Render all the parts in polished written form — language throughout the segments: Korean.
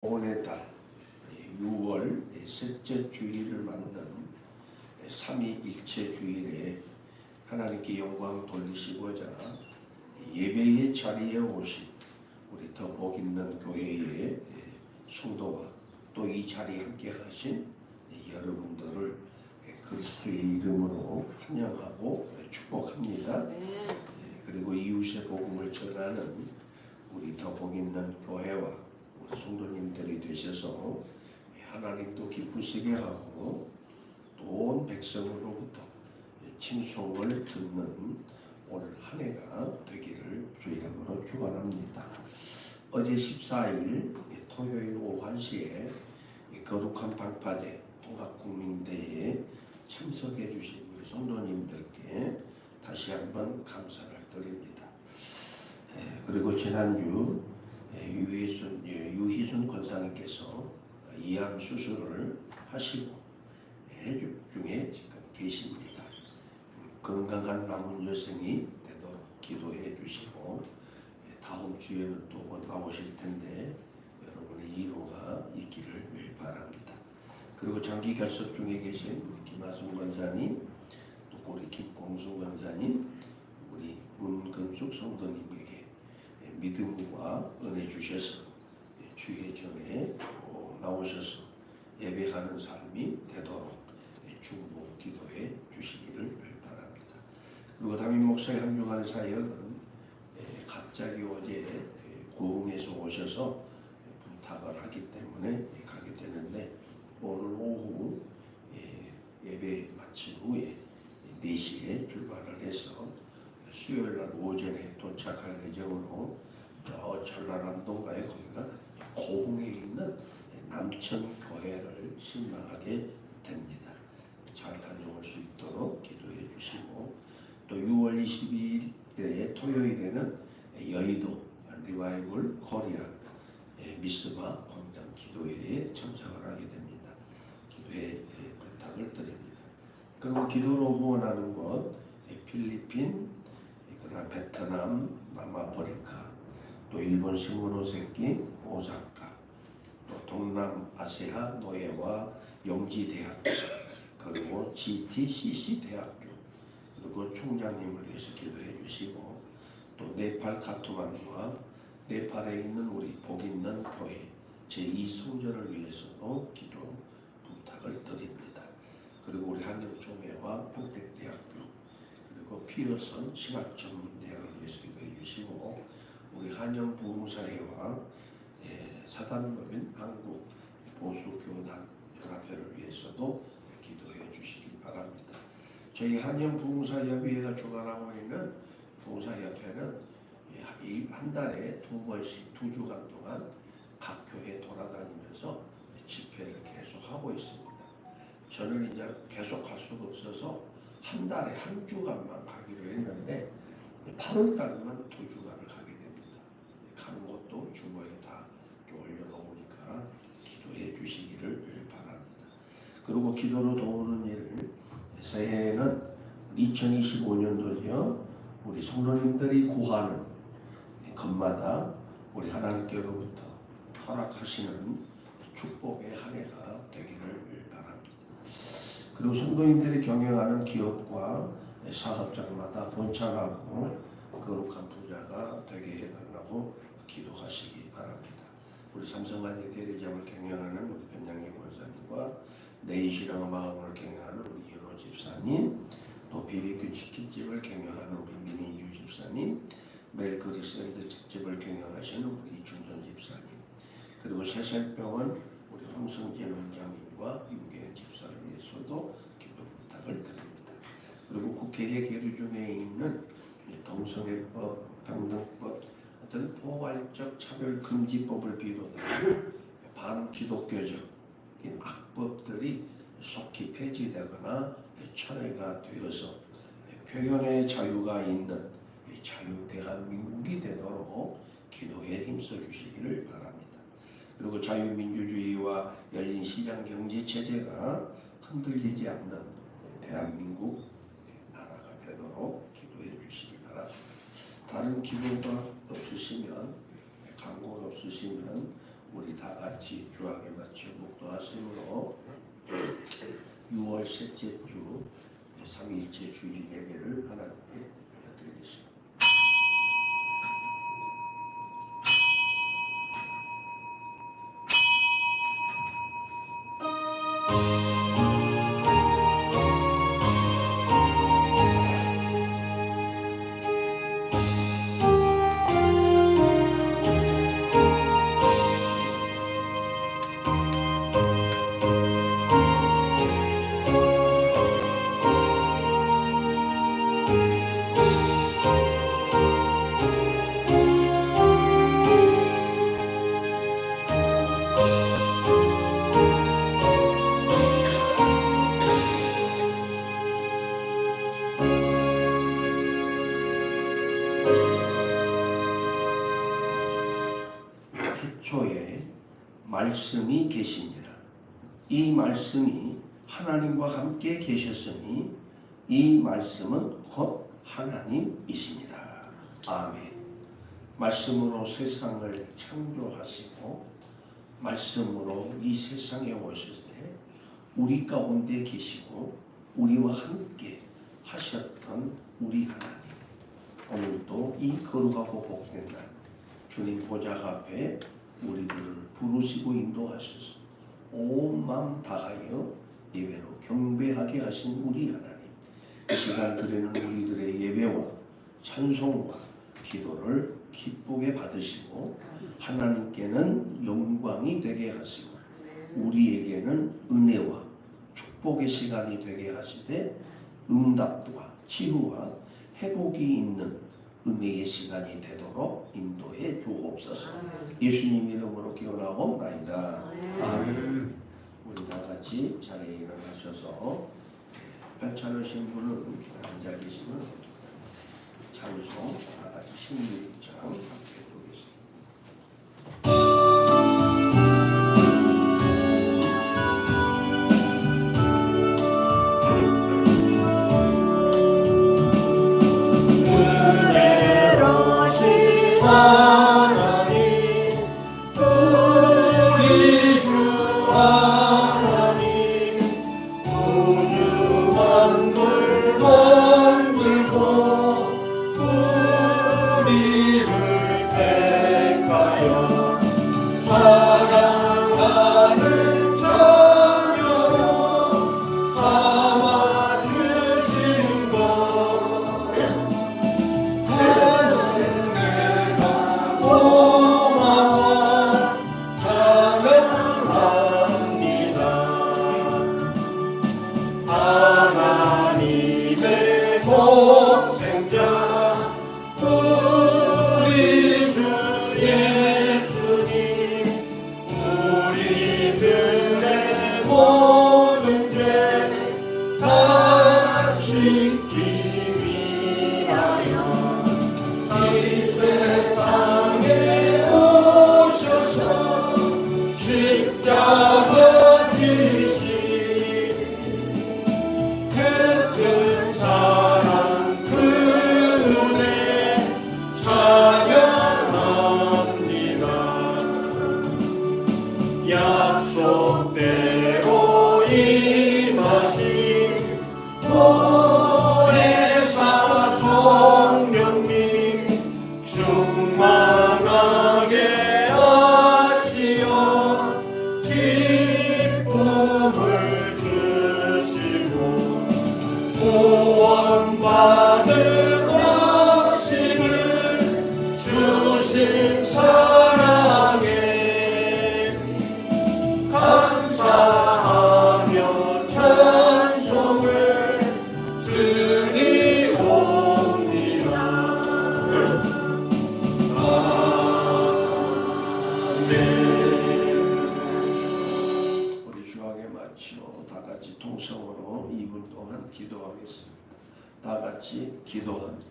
오늘의 달 6월 셋째 주일을 맞는 삼위일체 주일에 하나님께 영광 돌리시고자 예배의 자리에 오신 우리 더 복있는 교회의 성도와 또 이 자리에 함께 하신 여러분들을 그리스도의 이름으로 환영하고 축복합니다. 그리고 이웃의 복음을 전하는 우리 더 복있는 교회와 우리 성도님들이 되셔서 하나님도 기쁘시게 하고 또 온 백성으로부터 칭송을 듣는 오늘 한 해가 되기를 주 이름으로 축원합니다. 어제 14일 토요일 오후 1시에 거룩한 방파제 통합국민대회에 참석해 주신 우리 성도님들께 다시 한번 감사를 드립니다. 그리고 지난주 유희순 권사님께서 이암 수술을 하시고 해주 중에 지금 계십니다. 건강한 남은 여생이 되도록 기도해 주시고 다음 주에는 또 곧 나오실 텐데 여러분의 이로가 있기를 바랍니다. 그리고 장기 결석 중에 계신 우리 김하순 권사님, 또 우리 김공수 권사님, 우리 문금숙 성도님에게 믿음과 은혜 주셔서 주의 전에 나오셔서 예배하는 삶이 되도록 중보 기도해 주시기를 바랍니다. 그리고 담임 목사의 한 주간의 사역은 갑자기 어제 고흥에서 오셔서 부탁을 하기 때문에 가게 되는데 오늘 오후 예배 마친 후에 4시에 출발을 해서 수요일날 오전에 도착할 예정으로 저 전라남도가에 거기가 고흥에 있는 남천교회를 신망하게 됩니다. 잘 다녀올 수 있도록 기도해 주시고 또 6월 22일에 토요일에는 여의도 리바이벌 코리아 미스바 광장 기도회에 참석을 하게 됩니다. 기도에 부탁을 드립니다. 그리고 기도로 후원하는 것 필리핀, 그다음 베트남, 남아프리카, 또 일본 시모노세키, 오사카, 또 동남아시아 노예와 영지대학교, 그리고 GTCC 대학교, 그리고 총장님을 위해서 기도해 주시고 또 네팔 카트만두와 네팔에 있는 우리 복 있는 교회 제2성전을 위해서도 기도 부탁을 드립니다. 그리고 우리 한영총회와 평택대학교 그리고 피어슨 신학전문대학을 위해서 기도해 주시고 우리 한영부흥사회와 사단법인 한국 보수교단 연합회를 위해서도 기도해 주시기 바랍니다. 저희 한영부흥사협의회가 주관하고 있는 부흥사협회는 한 달에 2번씩 2주간 동안 각 교회 돌아다니면서 집회를 계속 하고 있습니다. 저는 이제 계속 갈 수가 없어서 한 달에 한 주간만 가기로 했는데 8월달만 2주간을 가게 됩니다. 가는 것도 주보에 다 올려놓으니까 기도해 주시기를 바랍니다. 그리고 기도로 도우는 일, 새해에는 2025년도요 우리 성도님들이 구하는 것마다 우리 하나님께로부터 허락하시는 축복의 한 해가 되기를 바랍니다. 그리고 성도님들이 경영하는 기업과 사업장마다 번창하고 거룩한 부자가 되게 해달라고 기도하시기 바랍니다. 우리 삼성가정 대리점을 경영하는 우리 변장님 권사님과 내일시랑 마음을 경영하는 우리 이현호 집사님, 또 BBQ 치킨집을 경영하는 우리 민인주 집사님, 멜그리 샌드집을 경영하시는 우리 이춘전 집사님, 그리고 세셀병원 우리 홍성진 원장님과 윤계현 집사를 위해서도 기도 부탁을 드립니다. 그리고 국회의 계류 중에 있는 동성애법, 평등법, 어떤 포괄적 차별금지법을 비롯한 반기독교적 악법들이 속히 폐지되거나 철회가 되어서 표현의 자유가 있는 자유 대한민국이 되도록 기도에 힘써 주시기를 바랍니다. 그리고 자유민주주의와 열린 시장 경제 체제가 흔들리지 않는 대한민국 나라가 되도록 기도해 주시기 바랍니다. 다른 기도가 없으시면, 간구 없으시면 우리 다 같이 주하게 마치고 목도하심으로 6월 셋째 주 3일째 주일 예배를 하나님께 드리겠습니다. 태초에 말씀이 계시니라. 이 말씀이 하나님과 함께 계셨으니 이 말씀은 곧 하나님이시니라. 아멘. 말씀으로 세상을 창조하시고 말씀으로 이 세상에 오실 때 우리 가운데 계시고 우리와 함께 하셨던 우리 하나님, 오늘도 이 거룩하고 복된 날 주님 보좌 앞에 우리들을 부르시고 인도하셔서 온 마음 다하여 예배로 경배하게 하신 우리 하나님, 이 시간 드리는 우리들의 예배와 찬송과 기도를 기쁘게 받으시고 하나님께는 영광이 되게 하시고 우리에게는 은혜와 축복의 시간이 되게 하시되 응답과 치유와 회복이 있는 은혜의 시간이 되도록 인도해 주옵소서. 예수님 이름으로 기원하옵나이다. 아멘. 우리 다 같이 자리에 일어나셔서 편찮으신 분은 앉아 계시면 찬송 다 같이 16장 함께 부르겠습니다. 약속대로 임하신 보혜사 성령님 충만하게 하시어 기쁨을 주시고 구원받은 확신을 주신 사랑에 감사하며 찬송을 드리옵니다. 아멘. 우리 주하게 마치고 다 같이 통성으로 2분 동안 기도하겠습니다. 다 같이 기도합니다.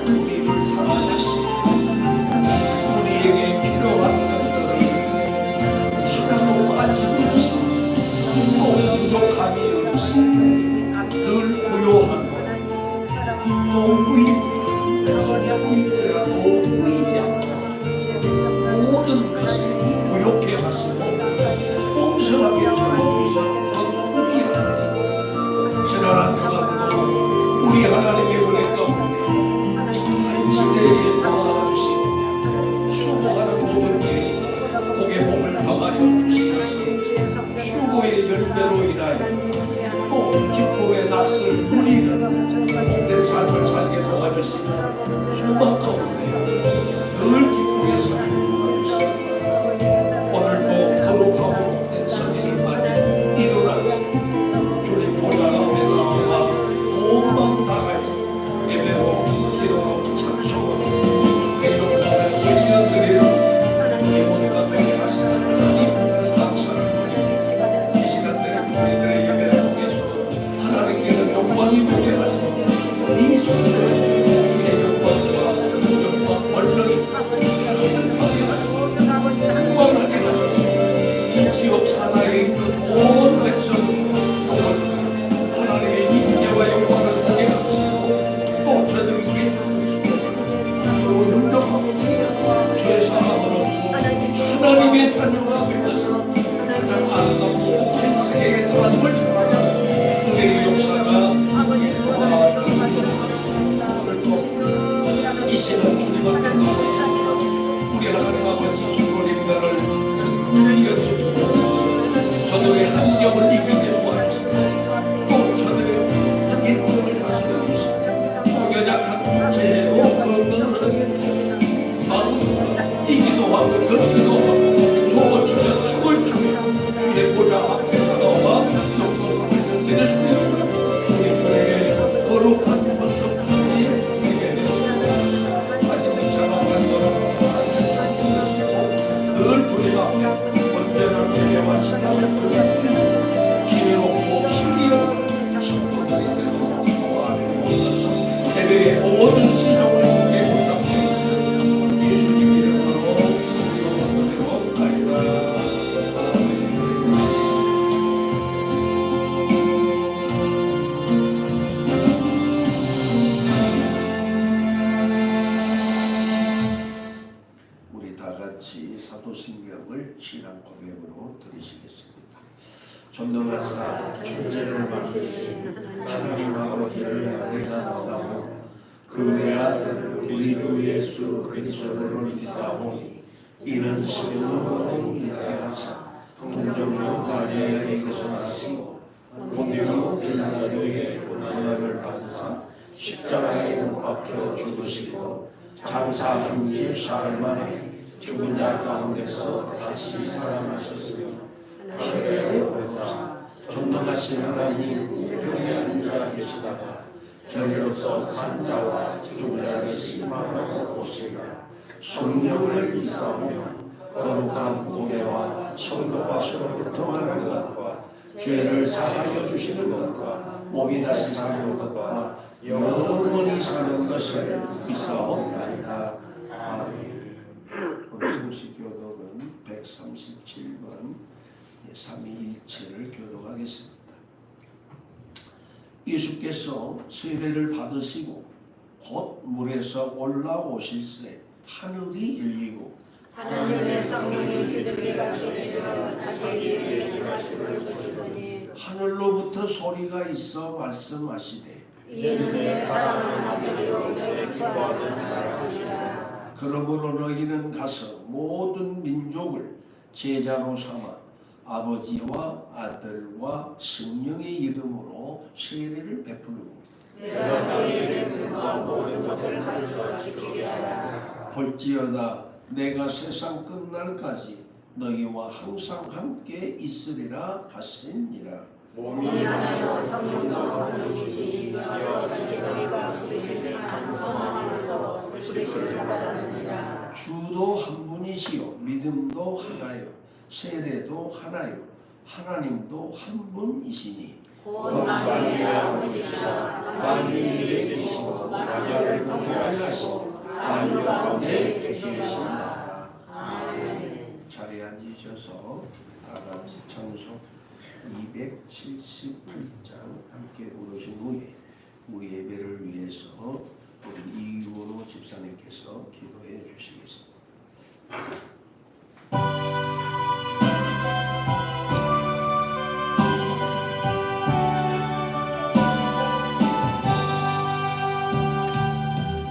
우리를 사랑하시고 우리에게 필요한 것들을 하나도 빠짐없이 부족함이 없이 늘 부요한 보이더라도 보이지 않고 모든 것을 무욕해 하시고 꼼성하게 쳐주시고 지나간 동안도 우리 하나님의 은혜 가운데 지대에 담아주시고 수고하는 모든 복의 복을 당하여 주시면서 수고의 열매로 인하여 또 기쁨의 낯을 누리는 내 삶을 살게 도와주시고 수박 가운데 늘 기쁘게 살게 도와주시고 오늘도 거룩하고 된 선생님 맞이 일어나서 주님 보좌 가운데 나와 온마음 다하여 예배로 기도로 찬송으로 주의 영광을 올려드리는 우리 모두가 되게 하시는 하나님 감사를 드립니다. 이 시간대에 우리들의 예배를 통해서 하나님께는 영광이 되게 하시고 이 순간 주의 영광과 권력이 가득하게 하시고 충만하게 하소서. 이 지역 산하에 있는 온 백성 하나님의 임재와 영광을 보게 하소서. 또 저들이 예수 그리스도를 서로 인정하고 죄사함을 얻고 하나님의 자녀가 된 것을 가장 아름답고 복된 세계의 삶을 살아가는 은혜의 역사가 이 시간 주님 앞에 나와 우리 하나님 아버지 수고님들을 능히 여겨주고 저들의 한경을 이기게 도와주시고 또 저들의 일꾼을 다스려 주시고 또 연약한 육체에도 마음과 이기도 하고 걷기도 하고 죽어주면 죽을 주며 주의 보좌 앞에 나와 영광을 드릴 수 있는 우리 주에게 거룩한 권속함이 되게 되옵니다. 하나님의 자랑을 늘 주님 앞에 언제나 예배와 신앙을 드리고 지혜롭고 신기하고 성도들이 되도록 도와주옵소서. 예배의 모든 신앙을 주께 부탁드립니다. 예수님 이름으로 기도드리옵나이다. 아멘. 우리 다 같이 사도신경을 신앙 고백으로 드리시겠습니다. 전능하사 천지를 만드신 하나님 아버지를 내가 믿사오니 그의 아들 우리 주 예수 그리스도를 믿사오니 이는 성령으로 인하여서 동정녀 마리아에게서 나시고 본디오 빌라도의 고난을 받으사 십자가에 못 박혀 죽으시고 장사한 지 사흘 만에 죽은 자 가운데서 다시 살아나셨으며 하늘에 오르사 전능하신 하나님 우편에 앉아 계시다가 저리로서 산자와 죽은 자를 심판하러 오시리라. 성령을 믿사오며 거룩한 공예와 성도와 서로 교통하는 것과 죄를 사하여 주시는 것과 몸이 다시 사는 것과 영원히 사는 것을 믿사옵나이다. 아멘. 오늘 성시교독은 137번 삼위일체를 교독하겠습니다. 예수께서 세례를 받으시고 곧 물에서 올라오실새 하늘이 열리고 하나님의 성령이 그들에게 내려 자기에게 임하심을 보시더니 하늘로부터 소리가 있어 말씀하시되 이는 내 사랑하는 아들이요 내 기뻐하는 자시니라. 그러므로 너희는 가서 모든 민족을 제자로 삼아 아버지와 아들과 성령의 이름으로 세례를 베풀고 내가 너희에게 분부한 모든 것을 가르쳐 지키게 하라. 볼지어다 내가 세상 끝날까지 너희와 항상 함께 있으리라 하시니라. 몸이 하나요 성령도 하나님이시며 같이 너희가 부르심을 감성하면서 부르심을 받았느니라. 주도 한 분이시요 믿음도 하나요 세례도 하나요 하나님도 한 분이시니 곧 만유의 아버지시라. 만유에 계시고 만유를 통일하시고 만유 가운데 계시니라. 아멘. 자리에 앉으셔서 다 같이 찬송 278장 함께 부르신 후에 우리 예배를 위해서 우리 이윤호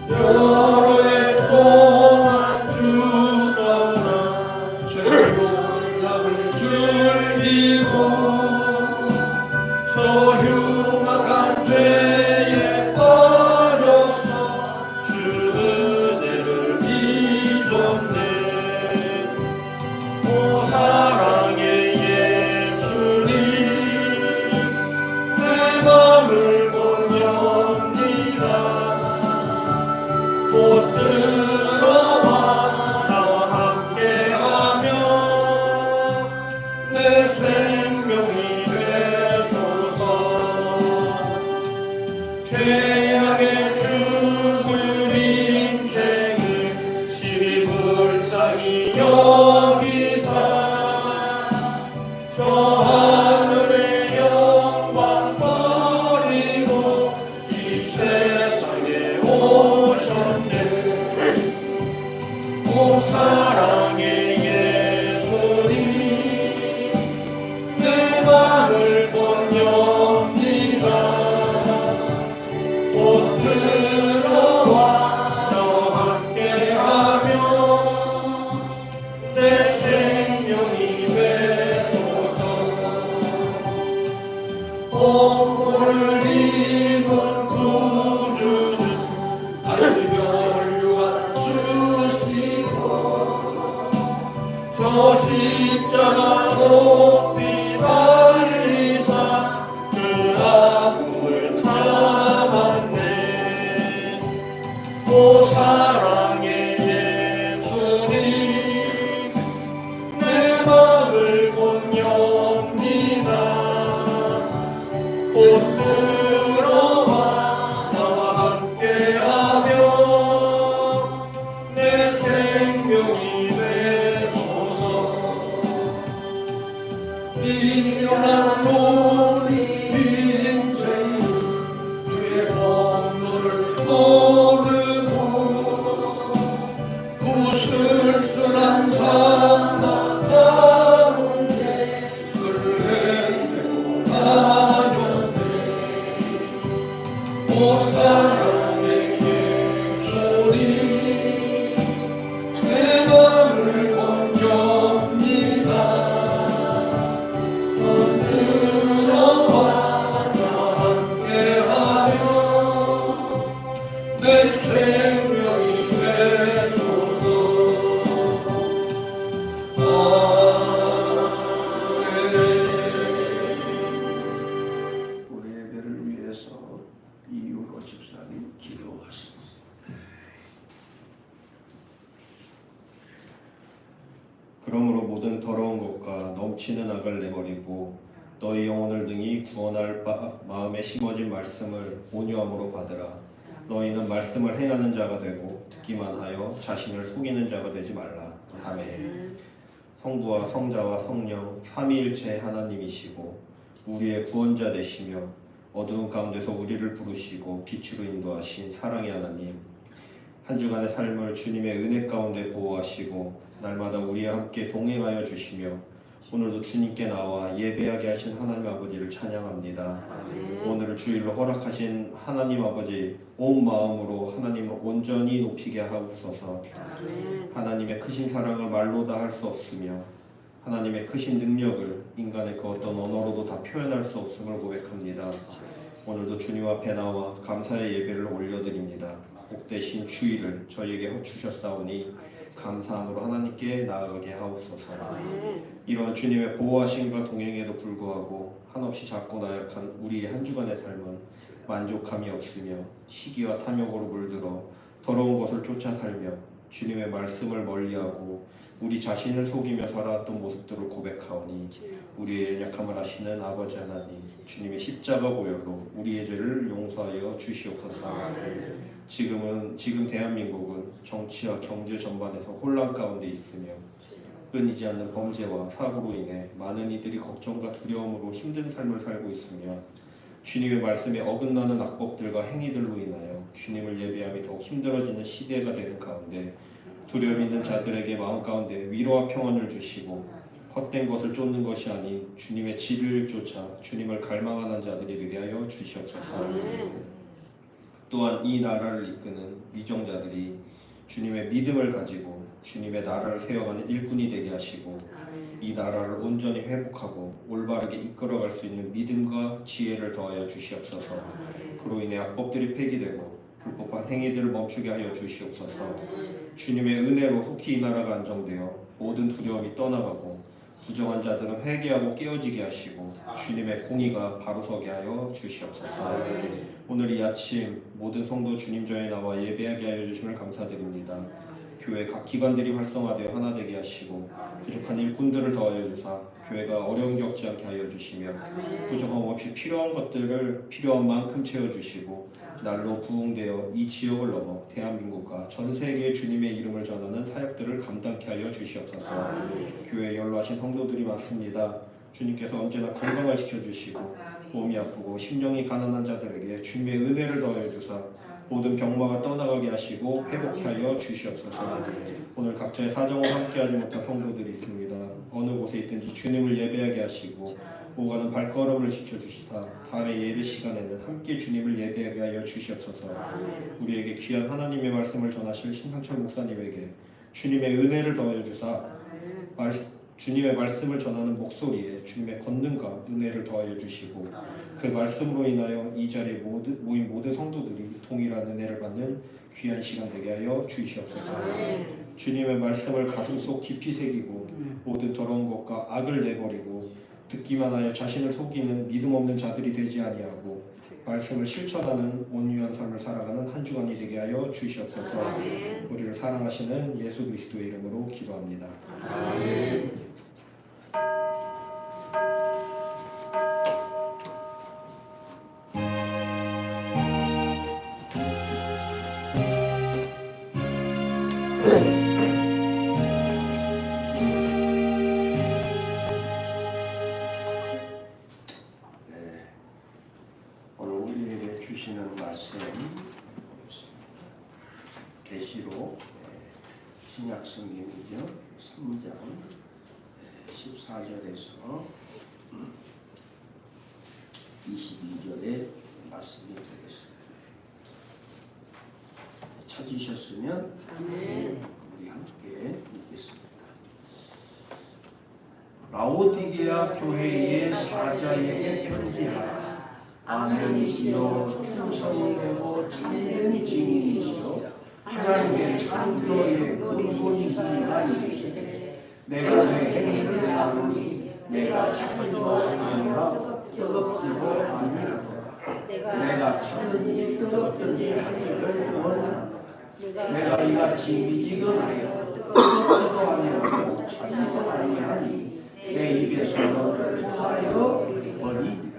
여러 해 동안 죽었나 죄로 남을 즐기고 저 흉악한 죄에 빠져서 주 은혜를 잊었네. 오 사랑의 예수님 내 맘을 보렵니다. 곧 들어와 나와 함께하며 내 생명이 되소서. 죄악의 죽을 인생을 심히 불쌍히 여기사 저 하늘의 영광 버리고 이 세상에 오셨네. 오 사랑의 예수님 내 맘을 보렵니다. 곧 들어와 나와 함께하며 내 생명이 되소서. 오늘 입은 구주는 다시 멸류관 주시고 저 십자가 높이 달리사 그 아픔을 참았네. 오 사랑의 예수님 내 맘을 보렵니다. 곧 들어와 나와 함께하며 내 생명이 되소서. 미련한 우리 인생 주의 공로를 모르고 구슬순한 삶만 가운데 흘리고 다녔네. 오 사랑의 예수님 내 맘을 보렵니다. 곧 들어와 나와 함께하며 내 생명이 되소서. 우리 예배를 위해서 이유로 집사님 기도하십시오. 그러므로 모든 더러운 것과 넘치는 악을 내버리고 너희 영혼을 등이 구원할 마음에 심어진 말씀을 온유함으로 받으라. 너희는 말씀을 행하는 자가 되고 듣기만 하여 자신을 속이는 자가 되지 말라. 아멘. 성부와 성자와 성령 삼위일체 하나님이시고 우리의 구원자 되시며 어두운 가운데서 우리를 부르시고 빛으로 인도하신 사랑의 하나님, 한 주간의 삶을 주님의 은혜 가운데 보호하시고 날마다 우리와 함께 동행하여 주시며 오늘도 주님께 나와 예배하게 하신 하나님 아버지를 찬양합니다. 오늘을 주일로 허락하신 하나님 아버지 온 마음으로 하나님을 온전히 높이게 하옵소서. 하나님의 크신 사랑을 말로 다 할 수 없으며 하나님의 크신 능력을 인간의 그 어떤 언어로도 다 표현할 수 없음을 고백합니다. 오늘도 주님 앞에 나와 감사의 예배를 올려드립니다. 복되신 주일을 저희에게 주셨사오니 감사함으로 하나님께 나아가게 하옵소서. 이러한 주님의 보호하심과 동행에도 불구하고 한없이 작고 나약한 우리의 한 주간의 삶은 만족함이 없으며 시기와 탐욕으로 물들어 더러운 것을 쫓아 살며 주님의 말씀을 멀리하고 우리 자신을 속이며 살아왔던 모습들을 고백하오니 우리의 연약함을 아시는 아버지 하나님, 주님의 십자가 보혈로 우리의 죄를 용서하여 주시옵소서. 지금 대한민국은 정치와 경제 전반에서 혼란 가운데 있으며 끊이지 않는 범죄와 사고로 인해 많은 이들이 걱정과 두려움으로 힘든 삶을 살고 있으며 주님의 말씀에 어긋나는 악법들과 행위들로 인하여 주님을 예배함이 더욱 힘들어지는 시대가 되는 가운데 두려움 있는 자들에게 마음 가운데 위로와 평안을 주시고 헛된 것을 쫓는 것이 아닌 주님의 진리를 쫓아 주님을 갈망하는 자들이 되게 하여 주시옵소서. 또한 이 나라를 이끄는 위정자들이 주님의 믿음을 가지고 주님의 나라를 세워가는 일꾼이 되게 하시고 이 나라를 온전히 회복하고 올바르게 이끌어갈 수 있는 믿음과 지혜를 더하여 주시옵소서. 그로 인해 악법들이 폐기되고 불법한 행위들을 멈추게 하여 주시옵소서. 주님의 은혜로 속히 이 나라가 안정되어 모든 두려움이 떠나가고 부정한 자들은 회개하고 깨어지게 하시고 주님의 공의가 바로 서게 하여 주시옵소서. 오늘 이 아침 모든 성도 주님 전에 나와 예배하게 하여 주심을 감사드립니다. 교회 각 기관들이 활성화되어 하나 되게 하시고 부족한 일꾼들을 더하여 주사 교회가 어려움 겪지 않게 하여 주시며 부족함 없이 필요한 것들을 필요한 만큼 채워주시고 날로 부흥되어 이 지역을 넘어 대한민국과 전 세계에 주님의 이름을 전하는 사역들을 감당케 하여 주시옵소서. 교회에 연로하신 성도들이 많습니다. 주님께서 언제나 건강을 지켜주시고 몸이 아프고 심령이 가난한 자들에게 주님의 은혜를 더하여 주사 모든 병마가 떠나가게 하시고 회복케 하여 주시옵소서. 오늘 각자의 사정을 함께하지 못한 성도들이 있습니다. 어느 곳에 있든지 주님을 예배하게 하시고 오가는 발걸음을 지켜주시사 다음의 예배 시간에는 함께 주님을 예배하게 하여 주시옵소서. 우리에게 귀한 하나님의 말씀을 전하실 신상철 목사님에게 주님의 은혜를 더하여 주사 주님의 말씀을 전하는 목소리에 주님의 권능과 은혜를 더하여 주시고 그 말씀으로 인하여 이 자리에 모인 모든 성도들이 동일한 은혜를 받는 귀한 시간 되게 하여 주시옵소서. 주님의 말씀을 가슴속 깊이 새기고 모든 더러운 것과 악을 내버리고 듣기만 하여 자신을 속이는 믿음 없는 자들이 되지 아니하고 말씀을 실천하는 온유한 삶을 살아가는 한 주간이 되게 하여 주시옵소서. 우리를 사랑하시는 예수 그리스도의 이름으로 기도합니다. 아멘. 오늘 우리에게 주시는 말씀 보겠습니다. 계시록 신약 성경이죠. 3장 14절에서 22절의 말씀이 되겠습니다. 찾으셨으면 우리 함께 읽겠습니다. 라오디게아 교회의 사자에게 편지하라. 아멘이시여 충성되고 참된 증인이시여 하나님의 창조의 근본이시니라. 이르시되 내가 내 행위를 아노니 내가 찾지도 아니하고 뜨겁지도 아니하도다. 내가 찾든지 뜨겁든지 하기를 원하노라. 내가 이같이 미지근하여 뜨겁지도 아니하고 찾지도 아니하니 내 입에서 너를 토하여 버리리라.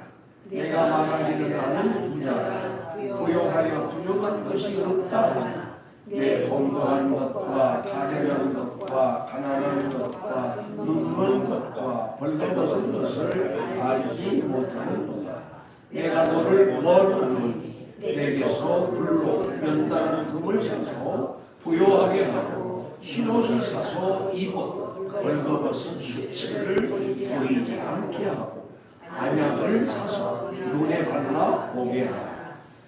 내가 말하기를 나는 부자라. 부요하여 부족한 것이 없다 하나 내 건강한 것과 가련한 것과 가난한 것과 눈먼 것과 벌거벗은 것을 알지 못하는도다. 내가 너를 구원하노니 내게서 불로 연단한 금을 사서 부요하게 하고 흰옷을 사서 입어 벌거벗은 수치를 보이지 않게 하고 안약을 사서 눈에 발라 보게 하라.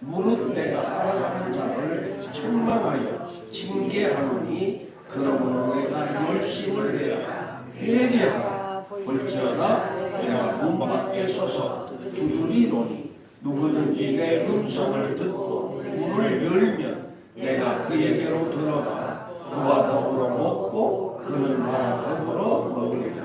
무릇 내가 살아가는 자를 책망하여 징계하노니 그러므로 내가 열심을 내야 회개하라. 볼지어다 내가 문 밖에 서서 두드리노니 누구든지 내 음성을 듣고 문을 열면 내가 그에게로 들어가 그와 더불어 먹고 그는 나와 더불어 먹으리라.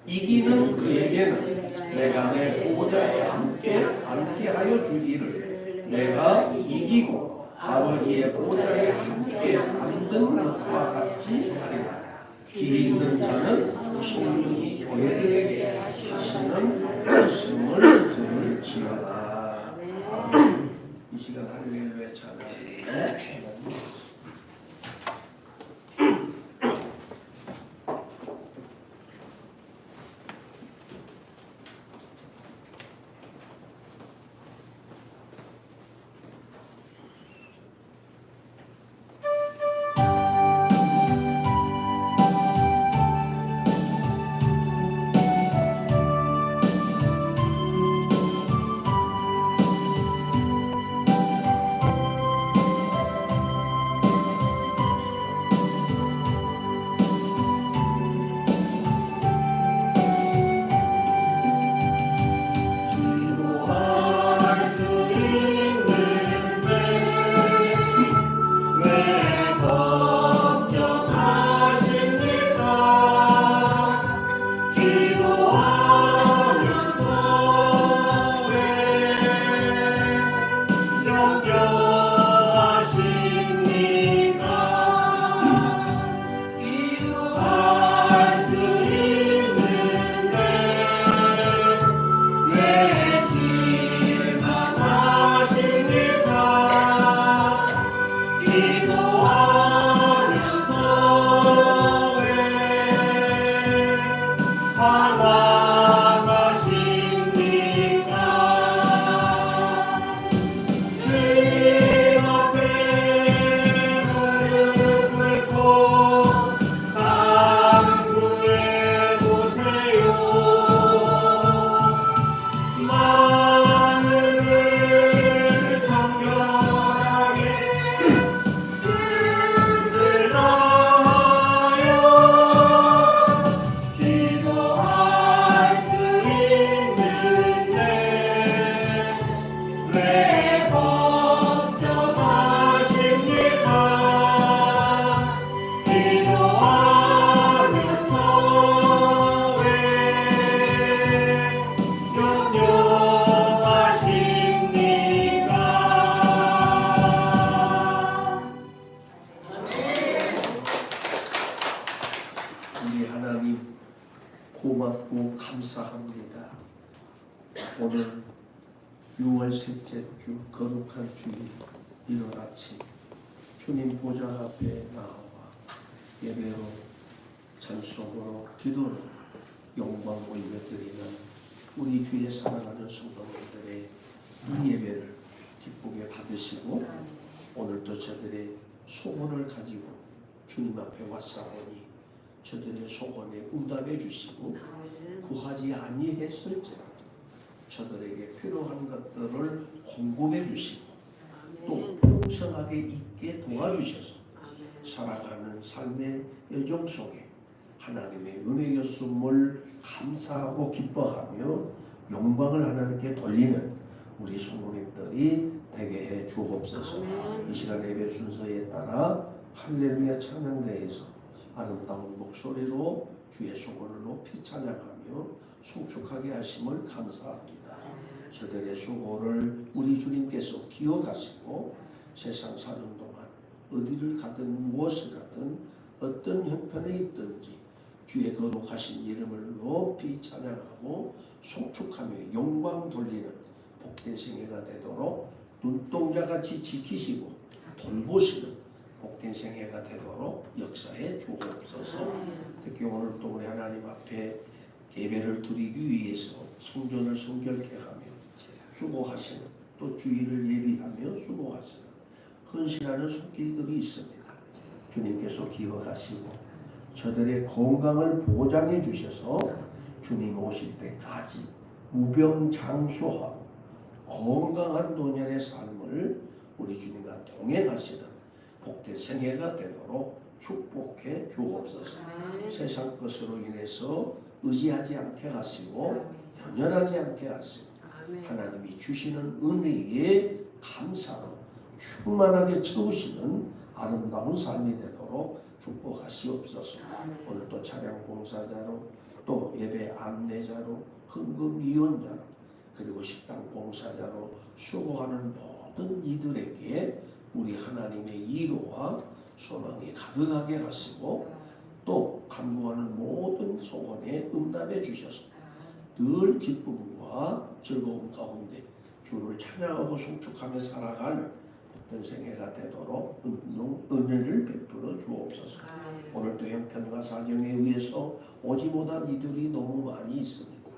이기는 그에게는 내가 내 보좌에 함께 앉게하여 주기를 내가 이기고 아버지의 보좌에 함께 앉은 것과 같이 하리라. 귀 있는 자는 성령이 교회들에게 하시는 말씀을 들을지어다. 이 시간 할렐루야 찬양합니다. 우리 하나님 고맙고 감사합니다. 오늘 6월 셋째 주 거룩한 주일 이른 아침 주님 보좌 앞에 나와 예배로 찬송으로 기도로 영광 올려드리는 우리 주에 사랑하는 성도님들의 이 예배를 기쁘게 받으시고 오늘도 저들의 소원을 가지고 주님 앞에 왔사오니 저들의 소원에 응답해 주시고 구하지 아니했을지라도 저들에게 필요한 것들을 공급해 주시고 또 풍성하게 있게 도와주셔서 살아가는 삶의 여정 속에 하나님의 은혜였음을 감사하고 기뻐하며 영광을 하나님께 돌리는 우리 성도님들이 되게 해 주옵소서. 이 시간 예배 순서에 따라 할렐루야 찬양대에서 아름다운 목소리로 주의 소원을 높이 찬양하며 송축하게 하심을 감사합니다. 저들의 수고를 우리 주님께서 기억하시고 세상 사는 동안 어디를 가든 무엇을 하든 어떤 형편에 있든지 주의 거룩하신 이름을 높이 찬양하고 송축하며 영광 돌리는 복된 생애가 되도록 눈동자같이 지키시고 돌보시는 복된 생애가 되도록 역사해 주옵소서. 특히 오늘 또 우리 하나님 앞에 예배를 드리기 위해서 성전을 성결케 하며 수고하시는 또 주일을 예비하며 수고하시는 헌신하는 손길들이 있습니다. 주님께서 기억하시고 저들의 건강을 보장해 주셔서 주님 오실 때까지 무병장수하고 건강한 노년의 삶을 우리 주님과 동행하시는 복된 생애가 되도록 축복해 주옵소서. 세상 것으로 인해서 의지하지 않게 하시고 연연하지 않게 하시고 하나님이 주시는 은혜에 감사로 충만하게 채우시는 아름다운 삶이 되도록 축복하시옵소서. 오늘 또 차량 봉사자로 또 예배 안내자로 헌금위원자로 그리고 식당 봉사자로 수고하는 모든 이들에게 우리 하나님의 위로와 소망이 가득하게 하시고 또 간구하는 모든 소원에 응답해 주셔서 늘 기쁨과 즐거움 가운데 주를 찬양하고 송축하며 살아가는 복된 생애가 되도록 은혜를 베풀어 주옵소서. 오늘도 형편과 사정에 의해서 오지 못한 이들이 너무 많이 있습니다.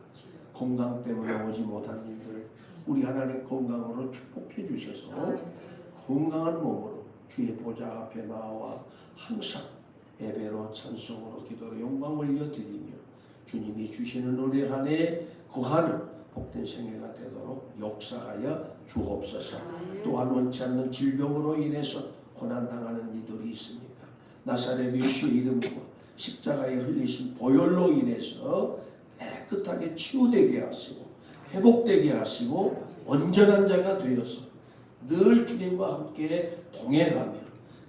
건강 때문에 오지 못한 이들 우리 하나님 건강으로 축복해 주셔서 건강한 몸으로 주의 보좌 앞에 나와 항상 예배로 찬송으로 기도로 영광 올려드리며 주님이 주시는 은혜 안에 거하는 복된 생애가 되도록 역사하여 주옵소서. 또한 원치 않는 질병으로 인해서 고난당하는 이들이 있습니다. 나사렛 예수 이름과 십자가에 흘리신 보혈로 인해서 깨끗하게 치유되게 하시고 회복되게 하시고 온전한 자가 되어서 늘 주님과 함께 동행하며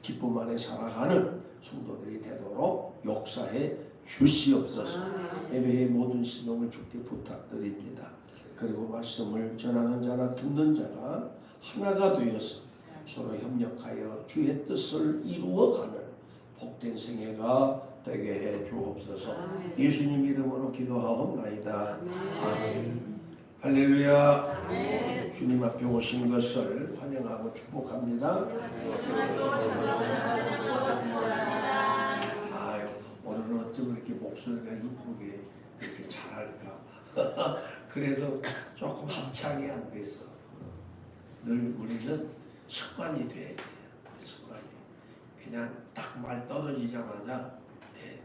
기쁨 안에 살아가는 성도들이 되도록 역사해 주시옵소서. 예배의 모든 신동을 주께 부탁드립니다. 그리고 말씀을 전하는 자나 듣는 자가 하나가 되어서 서로 협력하여 주의 뜻을 이루어가는 복된 생애가 되게 해 주옵소서. 예수님 이름으로 기도하옵나이다. 아멘. 할렐루야. 주님 앞에 오신 것을 환영하고 축복합니다. 아유, 오늘은 어쩜 이렇게 목소리가 이쁘게 이렇게 잘할까. 그래도 조금 합창이 안 됐어. 늘 우리는 습관이 돼야 돼요. 습관이. 그냥 딱 말 떨어지자마자 돼.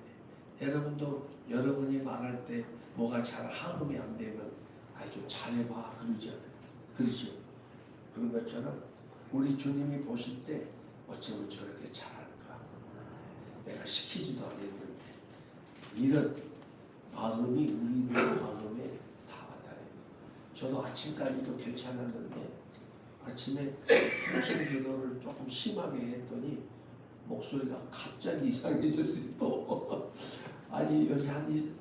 여러분도 여러분이 말할 때 뭐가 잘 하음이 안 되면 좀 잘해봐 그러잖아요. 그렇죠? 그런 것처럼 우리 주님이 보실 때 어쩌면 저렇게 잘할까. 내가 시키지도 않았는데 이런 마음이 우리들의 마음에 다 와닿아요. 저도 아침까지도 괜찮았는데 아침에 평소 기도를 조금 심하게 했더니 목소리가 갑자기 이상해졌어요. 또 아니 여기 한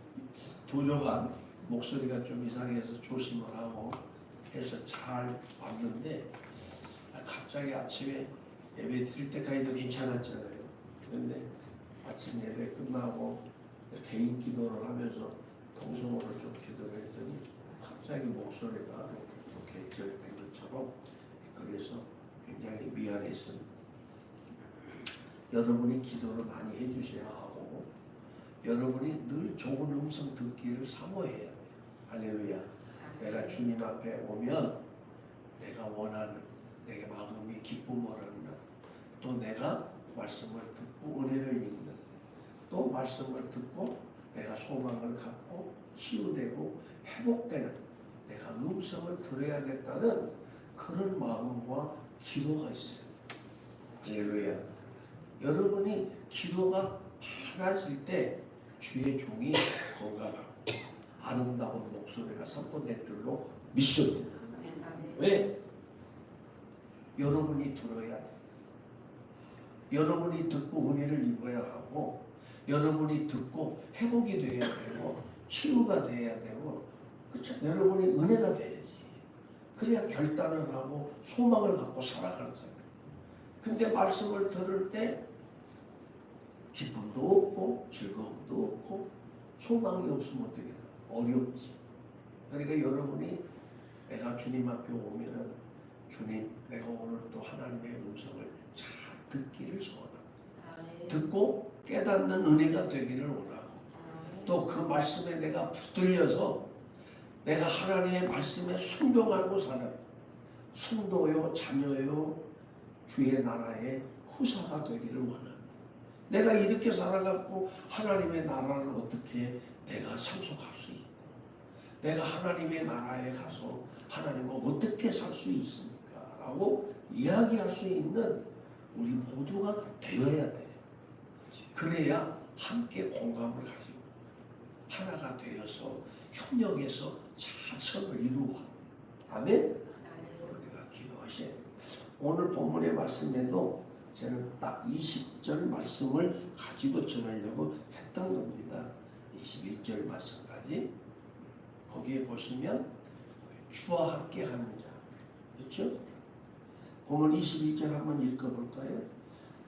2주간 목소리가 좀 이상해서 조심을 하고 해서 잘 왔는데 갑자기 아침에 예배 드릴 때까지도 괜찮았잖아요. 근데 아침 예배 끝나고 개인 기도를 하면서 통성으로 좀 기도를 했더니 갑자기 목소리가 또 개절된 것처럼, 그래서 굉장히 미안했습니다. 여러분이 기도를 많이 해주셔야 하고, 여러분이 늘 좋은 음성 듣기를 사모해야 돼요. 할렐루야. 내가 주님 앞에 오면 내가 원하는, 내게 마음이 기쁨을 하는, 또 내가 말씀을 듣고 은혜를 입는, 또 말씀을 듣고 내가 소망을 갖고 치유되고 회복되는, 내가 음성을 들어야겠다는 그런 마음과 기도가 있어요. 할렐루야. 여러분이 기도가 많아질 때 주의 종이 건강하고 아름다운 목소리가 선포될 줄로 믿습니다. 왜? 여러분이 들어야 돼요. 여러분이 듣고 은혜를 입어야 하고, 여러분이 듣고 회복이 돼야 되고, 치유가 돼야 되고, 그렇죠? 여러분이 은혜가 돼야지. 그래야 결단을 하고 소망을 갖고 살아가는 사람. 근데 말씀을 들을 때 기쁨도 없고 즐거움도 없고 소망이 없으면 어떻게 해요? 어렵지. 그러니까 여러분이 내가 주님 앞에 오면은, 주님, 내가 오늘 또 하나님의 음성을 잘 듣기를 소원합니다. 듣고 깨닫는 은혜가 되기를 원하고, 또 그 말씀에 내가 붙들려서 내가 하나님의 말씀에 순종하고 사는 성도요, 자녀요, 주의 나라의 후사가 되기를 원하는, 내가 이렇게 살아갖고 하나님의 나라를 어떻게 내가 상속할 수 있고, 내가 하나님의 나라에 가서 하나님과 어떻게 살 수 있습니까? 라고 이야기할 수 있는 우리 모두가 되어야 돼요. 그래야 함께 공감을 가지고 하나가 되어서 협력해서 잘 선을 이루고, 아멘? 우리가 기도하셔야 돼요. 오늘 본문의 말씀에도 저는 딱 20절 말씀을 가지고 전하려고 했던 겁니다. 21절 말씀까지. 거기에 보시면 주와 함께 하는 자, 그렇죠? 오늘 22절 한번 읽어볼까요?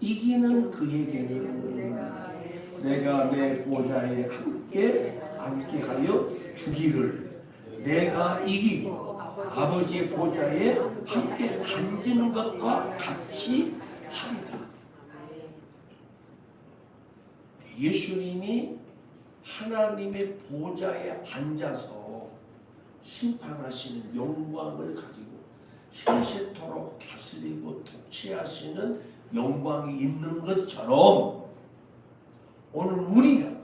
이기는 그에게는 내가 내 보좌에 함께 앉게 하여 주기를, 내가 이기고 아버지의 보좌에 함께 앉은 것과 같이 하리라. 예수님이 하나님의 보좌에 앉아서 심판하시는 영광을 가지고 세세토록 다스리고 통치하시는 영광이 있는 것처럼, 오늘 우리가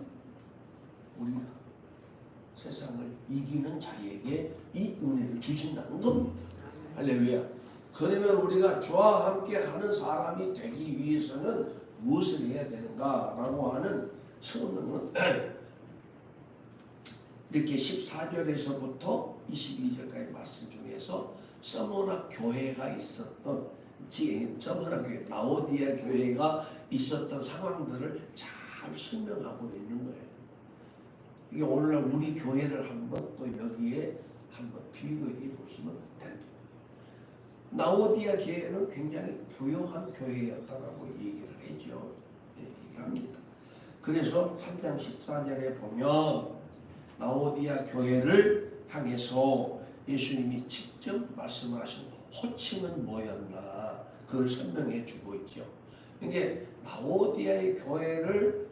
세상을 이기는 자에게 이 은혜를 주신다는 겁니다. 할렐루야. 그러면 우리가 주와 함께 하는 사람이 되기 위해서는 무엇을 해야 되는가라고 하는 성경은 이렇게 14절에서부터 22절까지 말씀 중에서 서머나 교회가 있었던, 서머나 교회, 라오디아 교회가 있었던 상황들을 잘 설명하고 있는 거예요. 이게 오늘날 우리 교회를 한번 또 여기에 한번 비교해 보시면 됩니다. 라오디아 교회는 굉장히 부유한 교회였다라고 얘기를 하죠. 얘기합니다. 그래서 3장 14절에 보면 라오디아 교회를 향해서 예수님이 직접 말씀하신 호칭은 뭐였나, 그걸 설명해 주고 있죠. 이게 라오디아의 교회를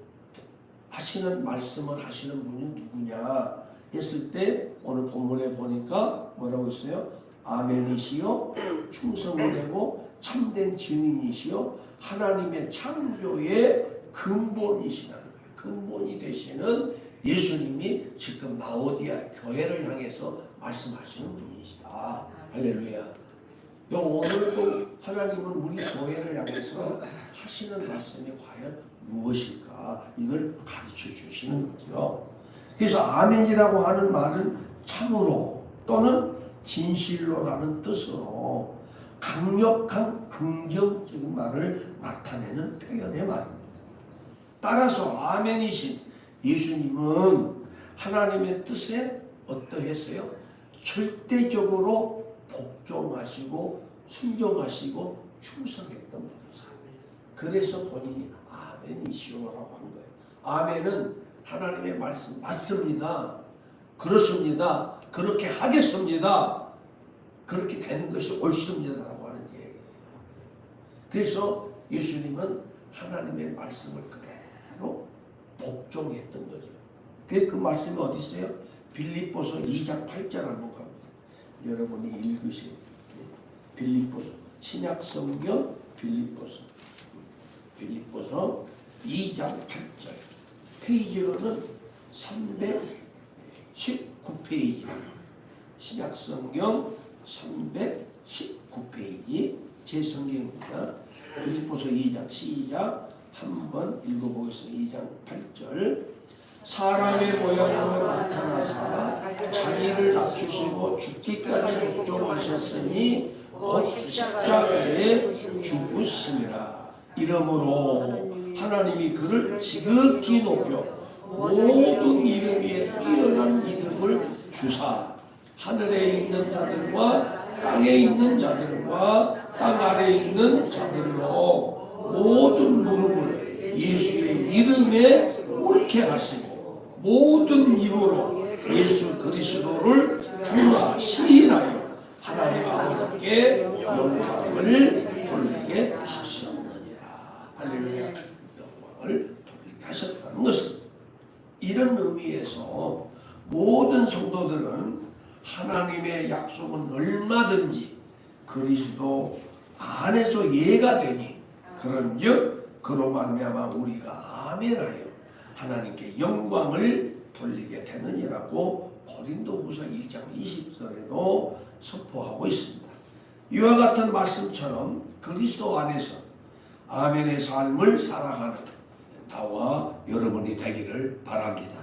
하시는 말씀을 하시는 분이 누구냐 했을 때, 오늘 본문에 보니까 뭐라고 있어요? 아멘이시요 충성을 내고 참된 증인이시요 하나님의 창조의 근본이시라는 거예요. 근본이 되시는 예수님이 지금 라오디아 교회를 향해서 말씀하시는 분이시다. 할렐루야. 오늘도 하나님은 우리 교회를 향해서 하시는 말씀이 과연 무엇일까, 이걸 가르쳐 주시는 거죠. 그래서 아멘이라고 하는 말은 참으로 또는 진실로라는 뜻으로 강력한 긍정적인 말을 나타내는 표현의 말입니다. 따라서 아멘이신 예수님은 하나님의 뜻에 어떠했어요? 절대적으로 복종하시고 순종하시고 충성했던 분이세요. 그래서 본인이 아멘이시오라고 한 거예요. 아멘은 하나님의 말씀 맞습니다. 그렇습니다. 그렇게 하겠습니다. 그렇게 되는 것이 옳습니다라고 하는 얘기예요. 그래서 예수님은 하나님의 말씀을 그대로 복종했던 거죠. 그 말씀이 어디 있어요? 빌립보서 2장 8절 한번 갑니다. 여러분이 읽으세요. 빌립보서 신약성경 빌립보서 2장 8절 페이지로는 319페이지 신약성경 319페이지 제 성경입니다. 빌립보서 2장 시작 한번 읽어보겠습니다. 2장 8절 사람의 모양으로 나타나사 자기를 낮추시고 죽기까지 복종하셨으니 곧 십자가에 죽으심이라. 이러므로 하나님이 그를 지극히 높여 모든 이름 위에 뛰어난 이름을 주사 하늘에 있는 자들과 땅에 있는 자들과 땅 아래에 있는 자들로 모든 무릎을 예수의 이름에 꿇게 하시고 모든 입으로 예수 그리스도를 주라 시인하여 하나님 아버지께 영광을 돌리게 하셨느니라. 할렐루야. 영광을 돌리게 하셨다는 것은 이런 의미에서 모든 성도들은 하나님의 약속은 얼마든지 그리스도 안에서 이해가 되니 그런즉 그로 말미암아 우리가 아멘하여 하나님께 영광을 돌리게 되느니라고 고린도후서 1장 20절에도 선포하고 있습니다. 이와 같은 말씀처럼 그리스도 안에서 아멘의 삶을 살아가는 나와 여러분이 되기를 바랍니다.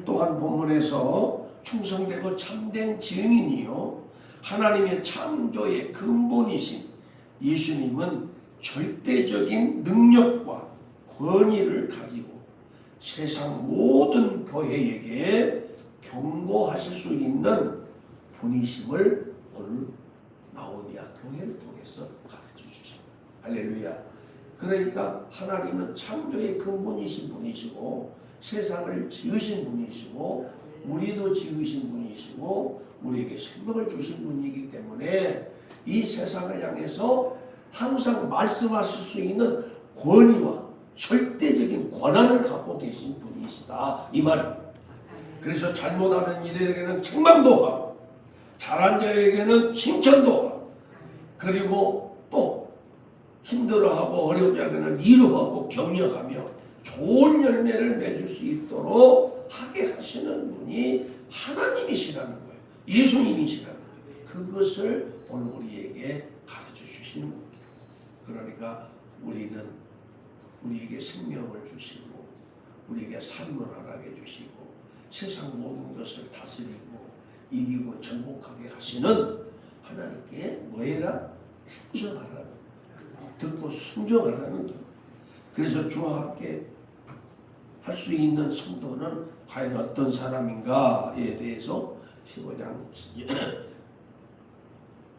또한 본문에서 충성되고 참된 증인이요 하나님의 창조의 근본이신 예수님은 절대적인 능력과 권위를 가지고 세상 모든 교회에게 경고하실 수 있는 분이심을 오늘 라오디아 교회를 통해서 가르쳐 주십니다. 할렐루야. 그러니까 하나님은 창조의 근본이신 분이시고 세상을 지으신 분이시고 우리도 지으신 분이시고 우리에게 생명을 주신 분이기 때문에 이 세상을 향해서 항상 말씀하실 수 있는 권위와 절대적인 권한을 갖고 계신 분이시다 이 말입니다. 그래서 잘못하는 이들에게는 책망도 하고 잘한 자에게는 칭찬도 하고 그리고 또 힘들어하고 어려운 자에게는 위로하고 격려하며 좋은 열매를 맺을 수 있도록 하게 하시는 분이 하나님이시라는 거예요. 예수님이시라는 거예요. 그것을 오늘 우리에게 가르쳐 주시는 겁니다. 그러니까 우리는 우리에게 생명을 주시고 우리에게 삶을 허락해 주시고 세상 모든 것을 다스리고 이기고 정복하게 하시는 하나님께 뭐해라? 충성하라는 거예요. 듣고 순종하라는 거예요. 그래서 주와 함께 할 수 있는 성도는 과연 어떤 사람인가에 대해서 15장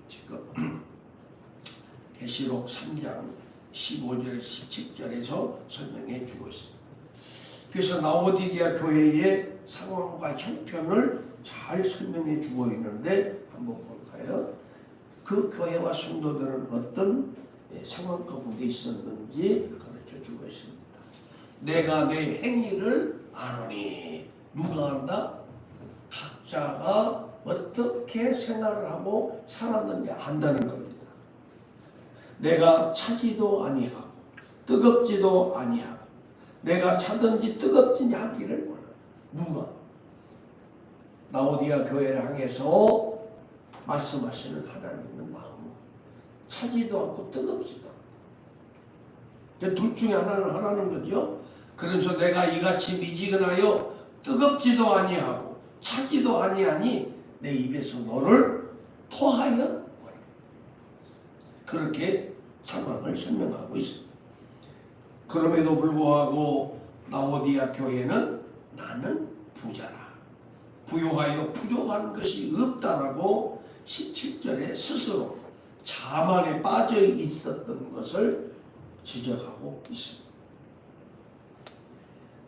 지금 계시록 3장 15절 17절에서 설명해 주고 있습니다. 그래서 라오디게아 교회의 상황과 형편을 잘 설명해 주고 있는데 한번 볼까요? 그 교회와 성도들은 어떤 상황 가운데 있었는지 가르쳐 주고 있습니다. 내가 내 행위를 아노니 누가 안다? 각자가 어떻게 생활을 하고 살았는지 안다는 겁니다. 내가 차지도 아니하고 뜨겁지도 아니하고 내가 차든지 뜨겁지 하기를 원한다. 누가? 라오디아 교회를 향해서 말씀하시는 하나님의 마음 차지도 않고 뜨겁지도 않고 둘 중에 하나는 하라는 거죠. 그래서 내가 이같이 미지근하여 뜨겁지도 아니하고 차지도 아니하니 내 입에서 너를 토하여 버려. 그렇게 상황을 설명하고 있습니다. 그럼에도 불구하고 라오디아 교회는 나는 부자라. 부요하여 부족한 것이 없다라고 17절에 스스로 자만에 빠져 있었던 것을 지적하고 있습니다.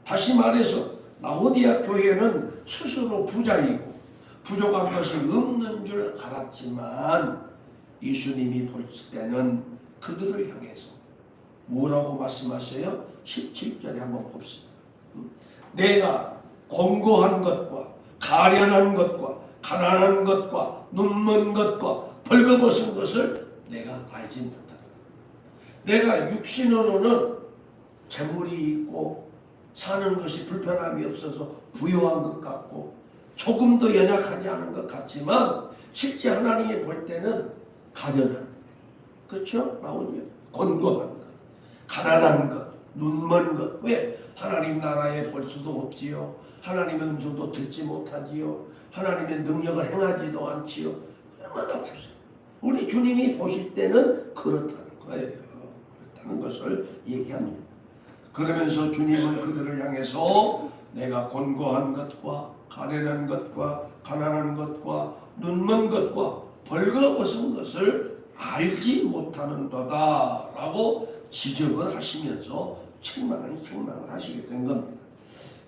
다시 말해서 라오디아 교회는 스스로 부자이고 부족한 것이 없는 줄 알았지만 예수님이 볼 때는 그들을 향해서 뭐라고 말씀하세요? 17절에 한번 봅시다. 내가 권고한 것과 가련한 것과 가난한 것과 눈먼 것과 벌거벗은 것을 내가 알지 못하다. 내가 육신으로는 재물이 있고 사는 것이 불편함이 없어서 부유한 것 같고 조금도 연약하지 않은 것 같지만 실제 하나님이 볼 때는 가련한, 그렇죠? 나오죠. 권고한 것, 가난한 것, 눈먼 것. 왜? 하나님 나라에 볼 수도 없지요. 하나님의 음성도 듣지 못하지요. 하나님의 능력을 행하지도 않지요. 얼마나 보세요. 우리 주님이 보실 때는 그렇다는 거예요. 그렇다는 것을 얘기합니다. 그러면서 주님은 그들을 향해서 내가 권고한 것과 가련한 것과 가난한 것과 눈먼 것과 벌거벗은 것을 알지 못하는도다 라고 지적을 하시면서 책망을 하시게 된 겁니다.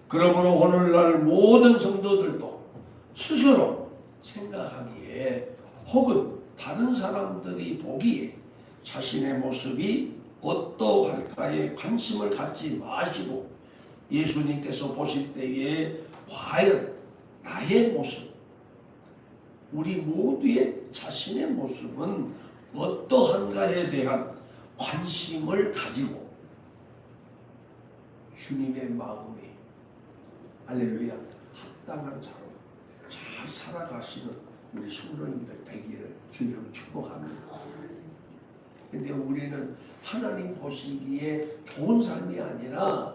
그러므로 오늘날 모든 성도들도 스스로 생각하기에 혹은 다른 사람들이 보기에 자신의 모습이 어떠할까에 관심을 갖지 마시고 예수님께서 보실 때에 과연 나의 모습, 우리 모두의 자신의 모습은 어떠한가에 대한 관심을 가지고 주님의 마음에 할렐루야 합당한 자로 잘 살아가시는 우리 성도님들 되기를 주님으로 축복합니다. 근데 우리는 하나님 보시기에 좋은 삶이 아니라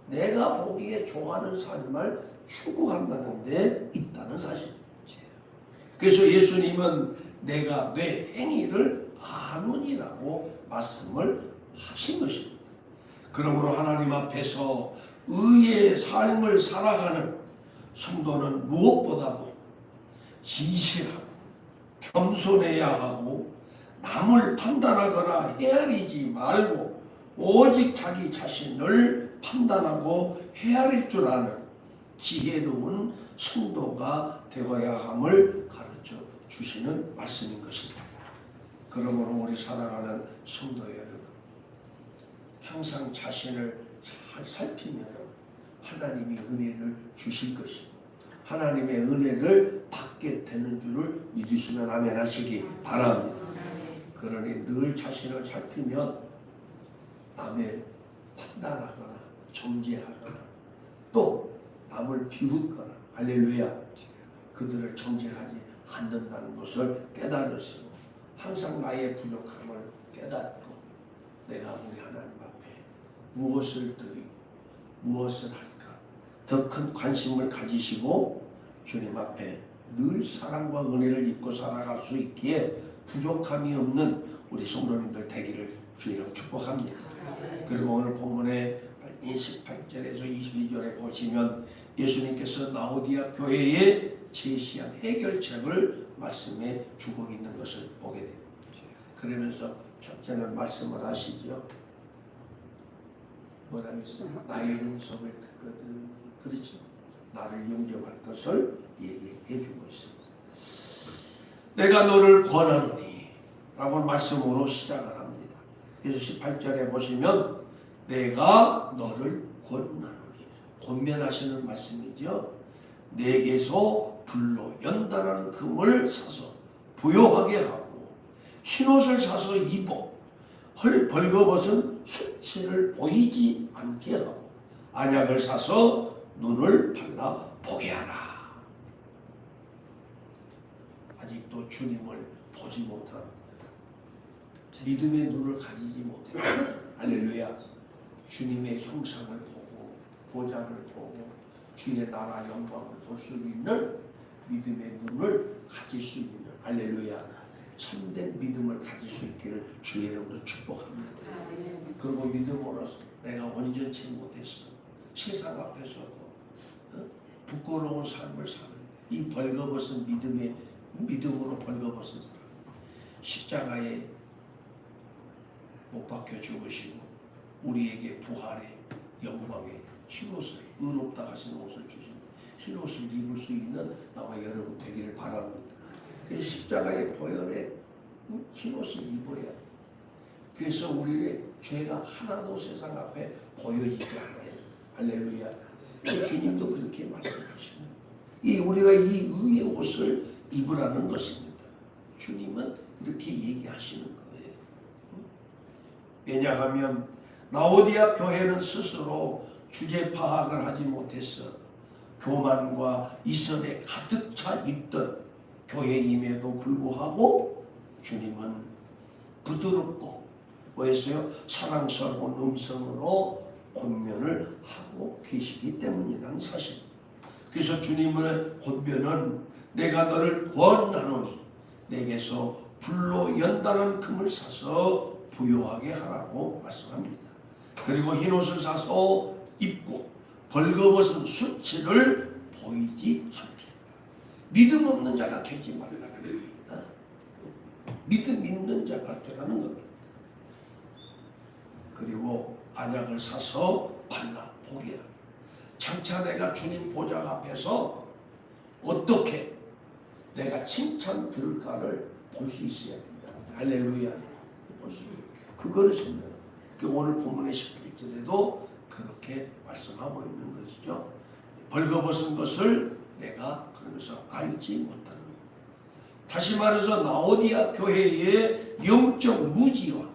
내가 보기에 좋아하는 삶을 추구한다는 데 있다는 사실이에요. 그래서 예수님은 내가 내 행위를 아노니라고 말씀을 하신 것입니다. 그러므로 하나님 앞에서 의의 삶을 살아가는 성도는 무엇보다도 진실하고 겸손해야 하고 남을 판단하거나 헤아리지 말고 오직 자기 자신을 판단하고 헤아릴 줄 아는 지혜로운 성도가 되어야 함을 가르쳐 주시는 말씀인 것입니다. 그러므로 우리 살아가는 성도 여러분, 항상 자신을 잘 살피면 하나님이 은혜를 주실 것이고 하나님의 은혜를 받게 되는 줄을 믿으시면 아멘 하시기 바랍니다. 그러니 늘 자신을 살피면 남을 판단하거나 정죄하거나 또 남을 비웃거나 할렐루야 그들을 정죄하지 않는다는 것을 깨달으시고 항상 나의 부족함을 깨닫고 내가 우리 하나님 앞에 무엇을 드리고 무엇을 할까 더 큰 관심을 가지시고 주님 앞에 늘 사랑과 은혜를 입고 살아갈 수 있기에 부족함이 없는 우리 성도님들 되기를 주의로 축복합니다. 그리고 오늘 본문의 28절에서 22절에 보시면 예수님께서 라오디아 교회에 제시한 해결책을 말씀해 주고 있는 것을 보게 됩니다. 그러면서 첫째는 말씀을 하시죠. 뭐라고 했어요? 나의 음성을 듣거든. 그렇죠? 나를 용접할 것을 얘기해 주고 있습니다. 내가 너를 권하노니 라고 말씀으로 시작을 합니다. 그래서 18절에 보시면 내가 너를 권하노니 권면하시는 말씀이죠. 내게서 불로 연단한 금을 사서 부요하게 하고 흰옷을 사서 입어 헐 벌거벗은 수치를 보이지 않게 하고 안약을 사서 눈을 발라 보게 하라. 아직도 주님을 보지 못한 믿음의 눈을 가지지 못해 할렐루야 주님의 형상을 보고 보좌를 보고 주의 나라 영광을 볼 수 있는 믿음의 눈을 가질 수 있는 할렐루야 참된 믿음을 가질 수 있기를 주의 이름으로 축복합니다. 그리고 믿음으로서 내가 온전치 못했어 세상 앞에서도 부끄러운 삶을 사는 이 벌거벗은 믿음으로 벌거벗은 사람 십자가에 못 박혀 죽으시고 우리에게 부활의 영광의 흰옷을, 의롭다 하시는 옷을 주십니다. 흰옷을 입을 수 있는 나와 여러분 되기를 바랍니다. 그래서 십자가의 보혈에 흰옷을 입어야 돼. 그래서 우리의 죄가 하나도 세상 앞에 보여지지 않아요. 할렐루야. 주님도 그렇게 말씀하시는 우리가 이 의의 옷을 입으라는 것입니다. 주님은 그렇게 얘기하시는 거예요. 왜냐하면 라오디아 교회는 스스로 주제 파악을 하지 못해서 교만과 이설에 가득 차 있던 교회임에도 불구하고 주님은 부드럽고 뭐였어요? 사랑스러운 음성으로 권면을 하고 계시기 때문이라는 사실. 그래서 주님의 권면은 내가 너를 권하노니 내게서 불로 연단한 금을 사서 부요하게 하라고 말씀합니다. 그리고 흰옷을 사서 입고 벌거벗은 수치를 보이지 않게. 믿음 없는 자가 되지 말라는 겁니다. 믿음 있는 자가 되라는 겁니다. 그리고 안약을 사서 발라보게 합니다. 장차 내가 주님 보좌 앞에서 어떻게 내가 칭찬 들을까를 볼 수 있어야 된다. 할렐루야. 볼 수 있어요. 그거를 설명해요. 오늘 본문의 11절에도 그렇게 말씀하고 있는 것이죠. 벌거벗은 것을 내가 그러면서 알지 못하는 것. 다시 말해서 라오디아 교회의 영적 무지와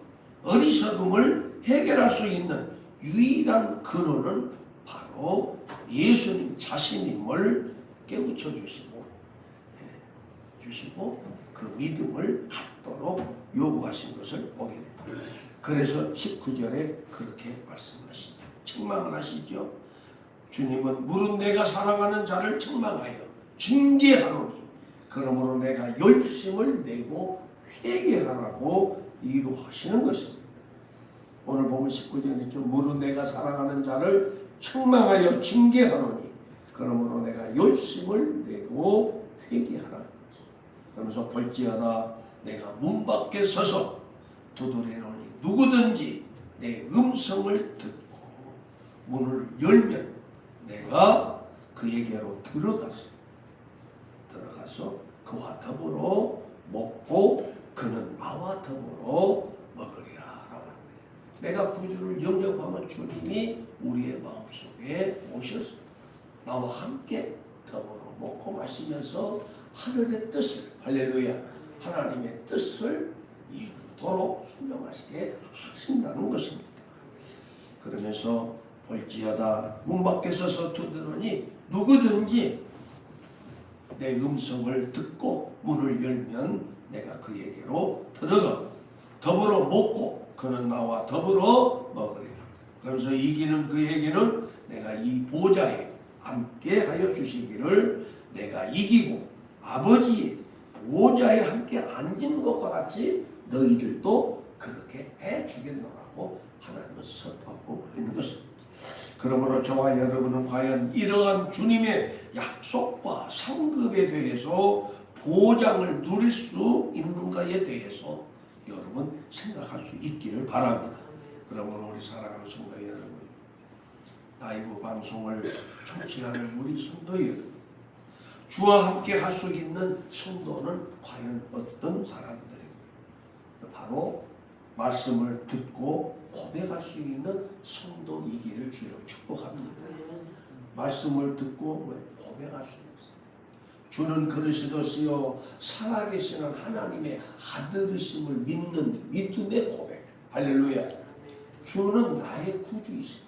어리석음을 해결할 수 있는 유일한 근원은 바로 예수님 자신임을 깨우쳐 주시고 그 믿음을 갖도록 요구하신 것을 보게 됩니다. 그래서 19절에 그렇게 말씀하시죠. 책망을 하시죠. 주님은 물은 내가 사랑하는 자를 책망하여 징계하노니 그러므로 내가 열심을 내고 회개하라고 이루하시는 것입니다. 오늘 보면 19절에 있죠. 물은 내가 사랑하는 자를 책망하여 징계하노니 그러므로 내가 열심을 내고 회개하라. 그러면서 볼지어다 내가 문 밖에 서서 두드리노니 누구든지 내 음성을 듣고 문을 열면 내가 그에게로 들어가서 그와 더불어 먹고 그는 나와 더불어 먹으리라. 내가 구주를 영접하면 주님이 우리의 마음속에 오셔서 나와 함께 더불어 먹고 마시면서 하늘의 뜻을, 할렐루야, 하나님의 뜻을 이루도록 순종하시게 하신다는 것입니다. 그러면서 볼지어다 문 밖에 서서 두드리니 누구든지 내 음성을 듣고 문을 열면 내가 그에게로 들어가 더불어 먹고 그는 나와 더불어 먹으리라. 그러면서 이기는 그에게는 내가 이 보좌에 함께 하여 주시기를 내가 이기고 아버지의 보좌에 함께 앉은 것과 같이 너희들도 그렇게 해주겠노라고 하나님은 선포하고 있는 것입니다. 그러므로 저와 여러분은 과연 이러한 주님의 약속과 상급에 대해서 보장을 누릴 수 있는가에 대해서 여러분 생각할 수 있기를 바랍니다. 그러므로 우리 사랑하는 성도 여러분, 라이브 방송을 청취하는 우리 성도 여러분, 주와 함께 할 수 있는 성도는 과연 어떤 사람들입니까? 바로 말씀을 듣고 고백할 수 있는 성도이기를 주로 축복합니다. 말씀을 듣고 고백할 수 있는 주는 그리스도시요 살아계시는 하나님의 아들이심을 믿는 믿음의 고백. 할렐루야. 주는 나의 구주이심,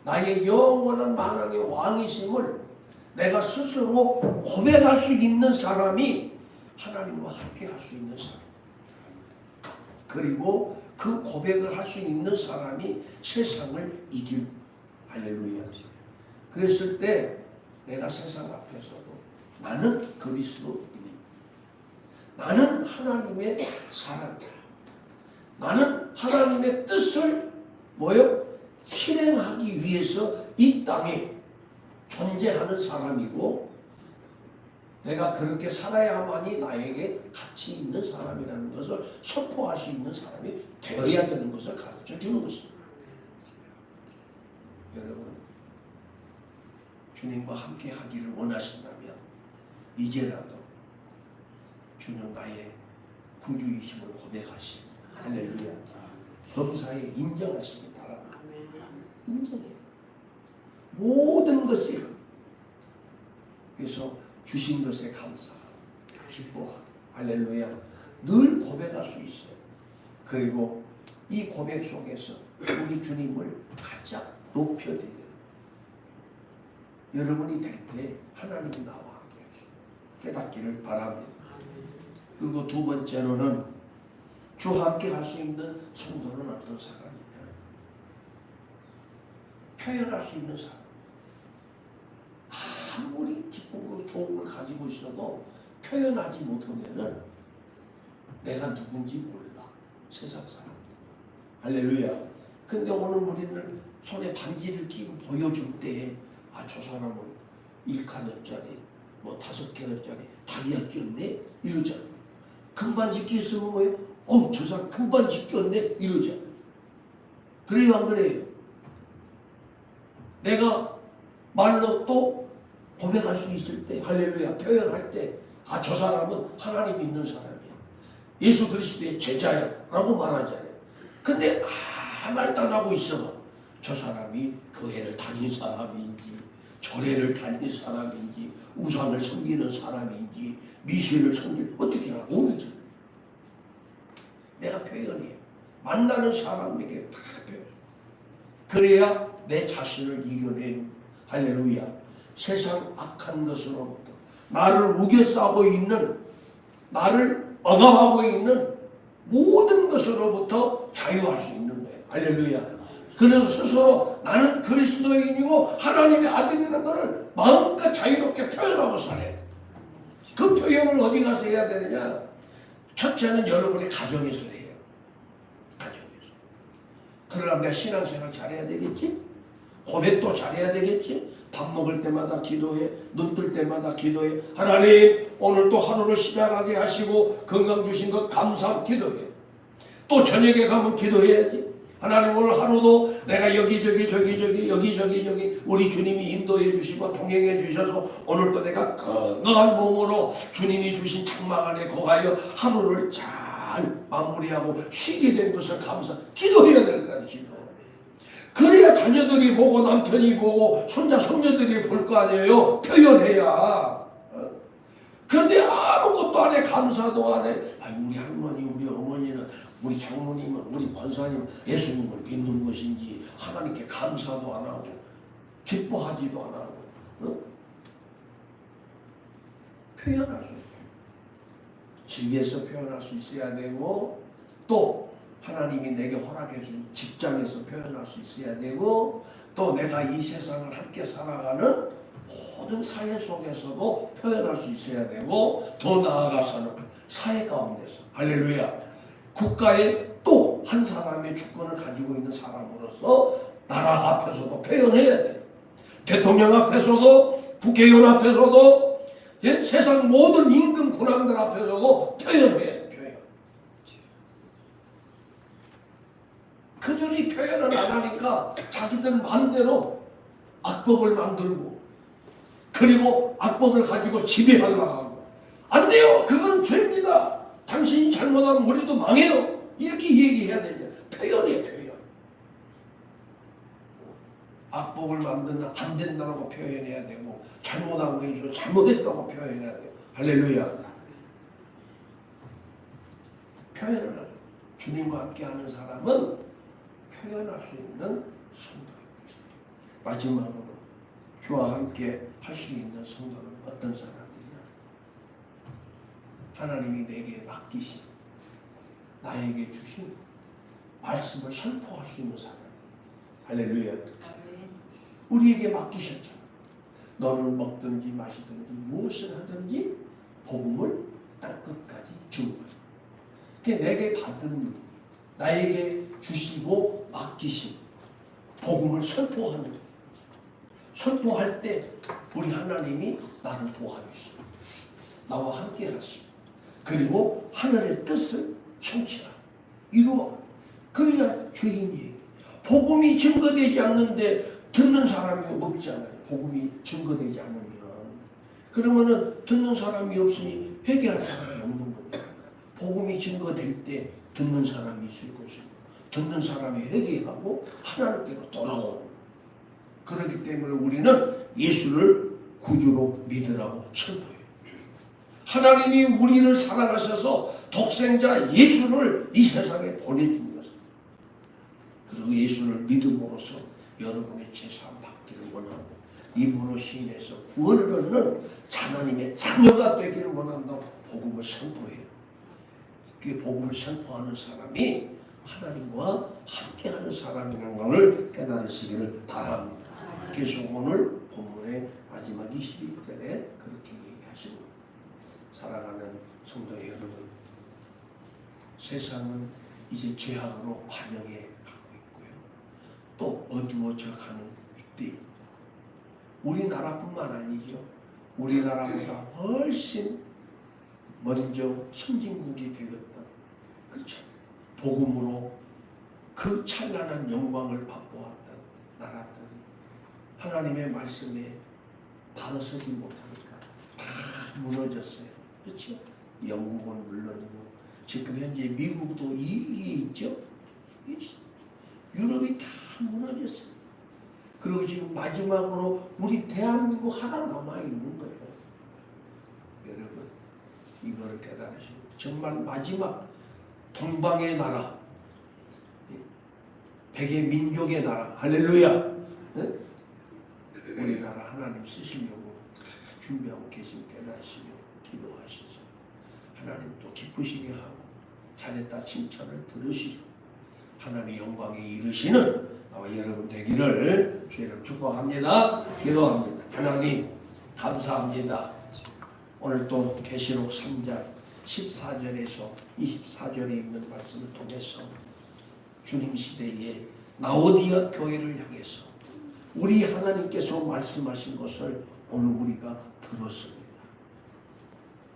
나의 영원한 만왕의 왕이심을 내가 스스로 고백할 수 있는 사람이 하나님과 함께 할 수 있는 사람. 그리고 그 고백을 할 수 있는 사람이 세상을 이길. 할렐루야. 그랬을 때 내가 세상 앞에서도 나는 그리스도인입니다. 나는 하나님의 사람이다. 나는 하나님의 뜻을 실행하기 위해서 이 땅에 존재하는 사람이고 내가 그렇게 살아야만이 나에게 가치 있는 사람이라는 것을 선포할 수 있는 사람이 되어야 되는 것을 가르쳐 주는 것입니다. 여러분, 주님과 함께 하기를 원하신다면 이제라도 주는 나의 구주이심을 고백하시고 할렐루야 범사에 인정하시기 바랍니다. 인정해요. 모든 것에 그래서 주신 것에 감사하고 기뻐하고 할렐루야 늘 고백할 수 있어요. 그리고 이 고백 속에서 우리 주님을 가장 높여드려요. 여러분이 될 때 하나님이 나와 함께 하시고 깨닫기를 바랍니다. 그리고 두 번째로는 주와 함께 할 수 있는 성도는 어떤 사람이냐? 표현할 수 있는 사람. 아무리 기쁘고 좋은 걸 가지고 있어도 표현하지 못하면은 내가 누군지 몰라. 세상 사람. 할렐루야. 근데 오늘 우리는 손에 반지를 끼고 보여줄 때에 저 사람은 1카rat짜리 뭐 5캐럿짜리 다이아 끼었네? 이러잖아. 금반지 끼었으면 뭐예요? 저 사람 금반지 끼었네? 이러잖아. 그래요 안 그래요? 내가 말로 또 고백할 수 있을 때 할렐루야 표현할 때 저 사람은 하나님 믿는 사람이야. 예수 그리스도의 제자야 라고 말하잖아요. 근데 아무 말도 안 하고 있어. 저 사람이 교회를 다닌 사람인지 절에를 다닌 사람인지 우상을 섬기는 사람인지 미신을 섬기는 어떻게 알아? 모르잖아. 내가 표현해요. 만나는 사람에게 다 표현해. 그래야 내 자신을 이겨내는 할렐루야. 세상 악한 것으로부터 나를 우겨싸고 있는 나를 억압하고 있는 모든 것으로부터 자유할 수 있는 거예요. 할렐루야. 그래서 스스로 나는 그리스도인이고 하나님의 아들이라는 것을 마음껏 자유롭게 표현하고 살아야 돼. 그 표현을 어디 가서 해야 되느냐? 첫째는 여러분의 가정에서 해요. 가정에서. 그러려면 내가 신앙생활 잘해야 되겠지? 고백도 잘해야 되겠지? 밥 먹을 때마다 기도해. 눈 뜰 때마다 기도해. 하나님 오늘 또 하루를 시작하게 하시고 건강 주신 것 감사하고 기도해. 또 저녁에 가면 기도해야지. 하나님 오늘 하루도 내가 여기저기 우리 주님이 인도해 주시고 동행해 주셔서 오늘도 내가 건강한 몸으로 주님이 주신 장막 안에 거하여 하루를 잘 마무리하고 쉬게 된 것을 기도해야 될 거야. 기도. 그래야 자녀들이 보고 남편이 보고 손자 손녀들이 볼 거 아니에요. 표현해야. 그런데 아무것도 안 해. 감사도 안 해. 우리 할머니 우리 어머니는 우리 장모님은 우리 권사님은 예수님을 믿는 것인지 하나님께 감사도 안 하고 기뻐하지도 안 하고 표현할 수 있어요. 집에서 표현할 수 있어야 되고 또 하나님이 내게 허락해 준 직장에서 표현할 수 있어야 되고 또 내가 이 세상을 함께 살아가는 모든 사회 속에서도 표현할 수 있어야 되고 더 나아가서는 사회 가운데서 할렐루야 국가에 또 한 사람의 주권을 가지고 있는 사람으로서 나라 앞에서도 표현해야 돼. 대통령 앞에서도 국회의원 앞에서도 세상 모든 임금 군왕들 앞에서도 표현해. 표현. 그들이 표현을 안 하니까 자기들 마음대로 악법을 만들고 그리고 악법을 가지고 지배하려고 하고 안 돼요. 그건 죄입니다. 당신이 잘못하면 우리도 망해요. 이렇게 얘기해야 되냐. 표현이에요. 표현. 악법을 만드는 안 된다고 표현해야 되고 잘못한 거에서 잘못했다고 표현해야 돼요. 할렐루야. 표현을 하죠. 주님과 함께하는 사람은 표현할 수 있는 성도입니다. 마지막으로 주와 함께 할 수 있는 성도는 어떤 사람들이냐. 하나님이 내게 맡기신 나에게 주신 말씀을 선포할 수 있는 사람. 할렐루야. 우리에게 맡기셨잖아. 너는 먹든지 마시든지 무엇을 하든지 복음을 땅 끝까지 주는 거야. 그게 내게 받은 일, 나에게 주시고 맡기신 복음을 선포하는 거야. 선포할 때 우리 하나님이 나를 도와주시고 나와 함께 하시고 그리고 하늘의 뜻을 성취하라. 이루어. 그래야 죄인이에요. 복음이 증거되지 않는데 듣는 사람이 없잖아요. 복음이 증거되지 않으면. 그러면은 듣는 사람이 없으니 회개할 사람이 없는 거예요. 복음이 증거될 때 듣는 사람이 있을 것이고 듣는 사람이 회개하고 하나님께로 돌아오는. 그렇기 때문에 우리는 예수를 구주로 믿으라고 선포해요. 하나님이 우리를 사랑하셔서 독생자 예수를 이 세상에 보내준 것입니다. 그리고 예수를 믿음으로써 여러분의 죄사함 받기를 원하고 이분으로 시인해서 구원을 얻는 하나님의 자녀가 되기를 원한다고 복음을 선포해요. 그 복음을 선포하는 사람이 하나님과 함께하는 사람이라는 것을 깨달으시기를 바랍니다. 그래서 오늘 본문의 마지막 21절에 그렇게 얘기하십니다. 사랑하는 성도 여러분, 세상은 이제 죄악으로 관영해 가고 있고요. 또 어두워져 가는 이때 우리나라뿐만 아니죠. 우리나라보다 훨씬 먼저 선진국이 되었던, 그렇죠. 복음으로 그 찬란한 영광을 바꿔왔던 나라들이 하나님의 말씀에 바로 서지 못하니까 다 무너졌어요. 그렇죠? 영국은 물론이고 지금 현재 미국도 이게 있죠. 유럽이 다 무너졌어요. 그리고 지금 마지막으로 우리 대한민국 하나 남아있는 거예요. 여러분 이걸 깨달으시고 정말 마지막 동방의 나라, 백의 민족의 나라, 할렐루야. 네? 우리나라 하나님 쓰시려고 준비하고 계신 깨달으시며 기도하시죠. 하나님 또 기쁘시게 하고 잘했다 칭찬을 들으시고 하나님의 영광에 이르시는 나와 여러분 되기를 주의를 축복합니다. 기도합니다. 하나님 감사합니다. 오늘 또 계시록 3장 14절에서 24절에 있는 말씀을 통해서 주님 시대에 라오디아 교회를 향해서 우리 하나님께서 말씀하신 것을 오늘 우리가 들었습니다.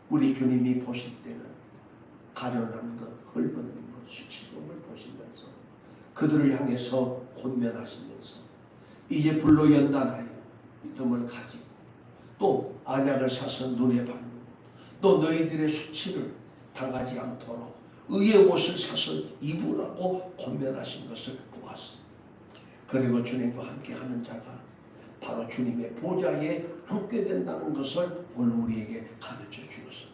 우리 주님이 보실 때는 가련한 것, 헐벗는 것, 수치스러움을 보시면서 그들을 향해서 권면하시면서 이제 불로 연단하여 믿음을 가지고 또 안약을 사서 눈에 바르고 또 너희들의 수치를 당하지 않도록 의의 옷을 사서 입으라고 권면하신 것을 보았습니다. 그리고 주님과 함께하는 자가 바로 주님의 보좌에 함께 된다는 것을 오늘 우리에게 가르쳐 주었습니다.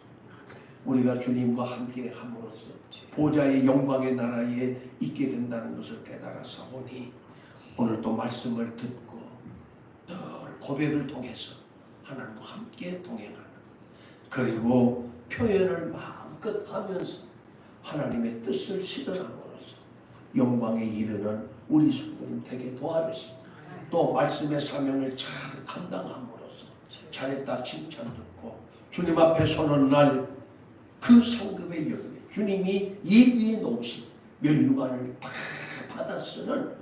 우리가 주님과 함께 함으로써 보좌의 영광의 나라에 있게 된다는 것을 깨달아서오니 오늘 또 말씀을 듣고 늘 고백을 통해서 하나님과 함께 동행하는 그리고 표현을 마음껏 하면서 하나님의 뜻을 실현함으로써 영광에 이르는 우리 성도님 되게 도와주시고 또 말씀의 사명을 잘 감당함으로써 잘했다 칭찬 듣고 주님 앞에 서는 날 그 상급의 열매 주님이 예비해 놓으신 면류관을 다 받아 쓰는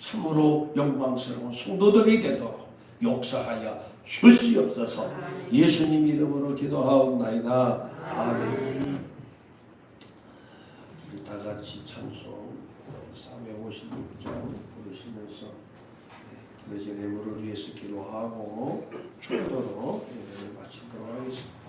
참으로 영광스러운 성도들이 되도록 역사하여 주시옵소서. 예수님 이름으로 기도하옵나이다. 아멘. 우리 다 같이 찬송 456장 부르시면서 그러지 예물을 위해서 기도하고 축도로 예배를 마치도록 하겠습니다.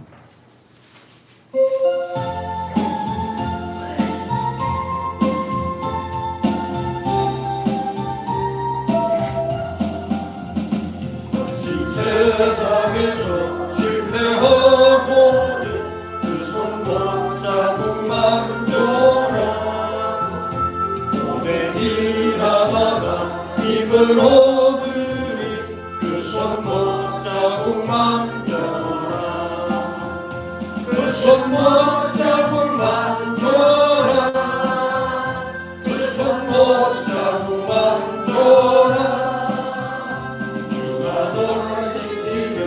세상에서 실패하고 그 손목자국만 줘라. 오랜 일하다가 힘을 얻으니 그 손목자국만 줘라. 그 손목자국만 줘라. 그 손목자국만 줘라. 주가 너를 지키며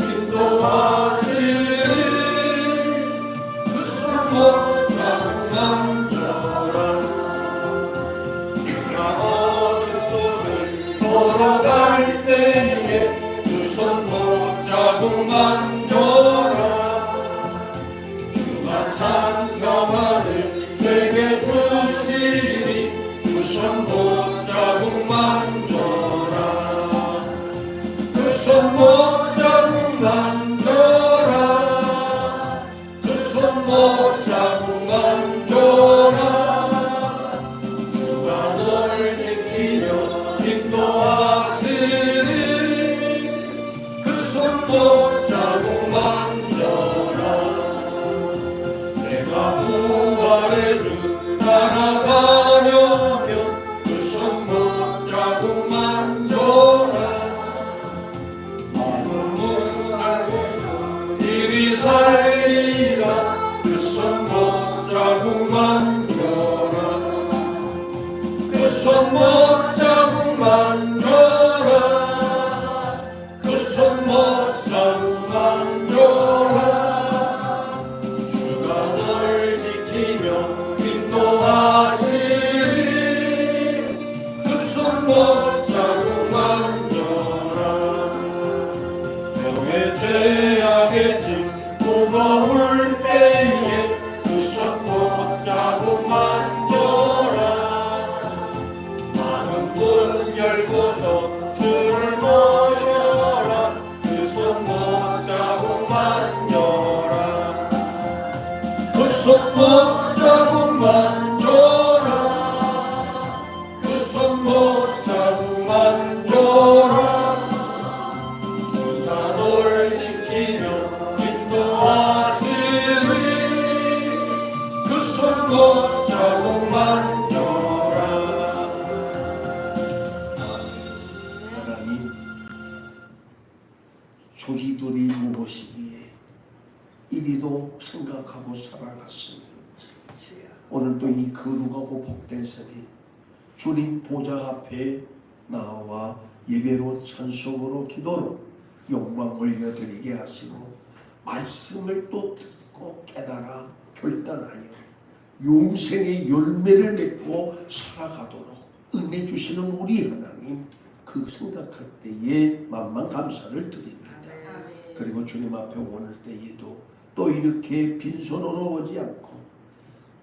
인도하시리. 그 손목자국만 줘라. 주가 어둠 속을 걸어갈 때에 그 손목자국만 손목 자국만 줘라 그 손목 자국만 줘라 나를 지키며 인도하시리 그 손목 자국만 줘라 하나님, 저희들이 무엇이기에 이리도 생각하고 살아갔으니 오늘도 이 거룩하고 복된 새벽 주님 보좌 앞에 나와 예배로 찬송으로 기도로 영광 올려드리게 하시고 말씀을 또 듣고 깨달아 결단하여永생의 열매를 맺고 살아가도록 은혜 주시는 우리 하나님, 그 생각할 때에 만만 감사를 드립니다. 그리고 주님 앞에 오늘 때에도 또 이렇게 빈손으로 오지 않고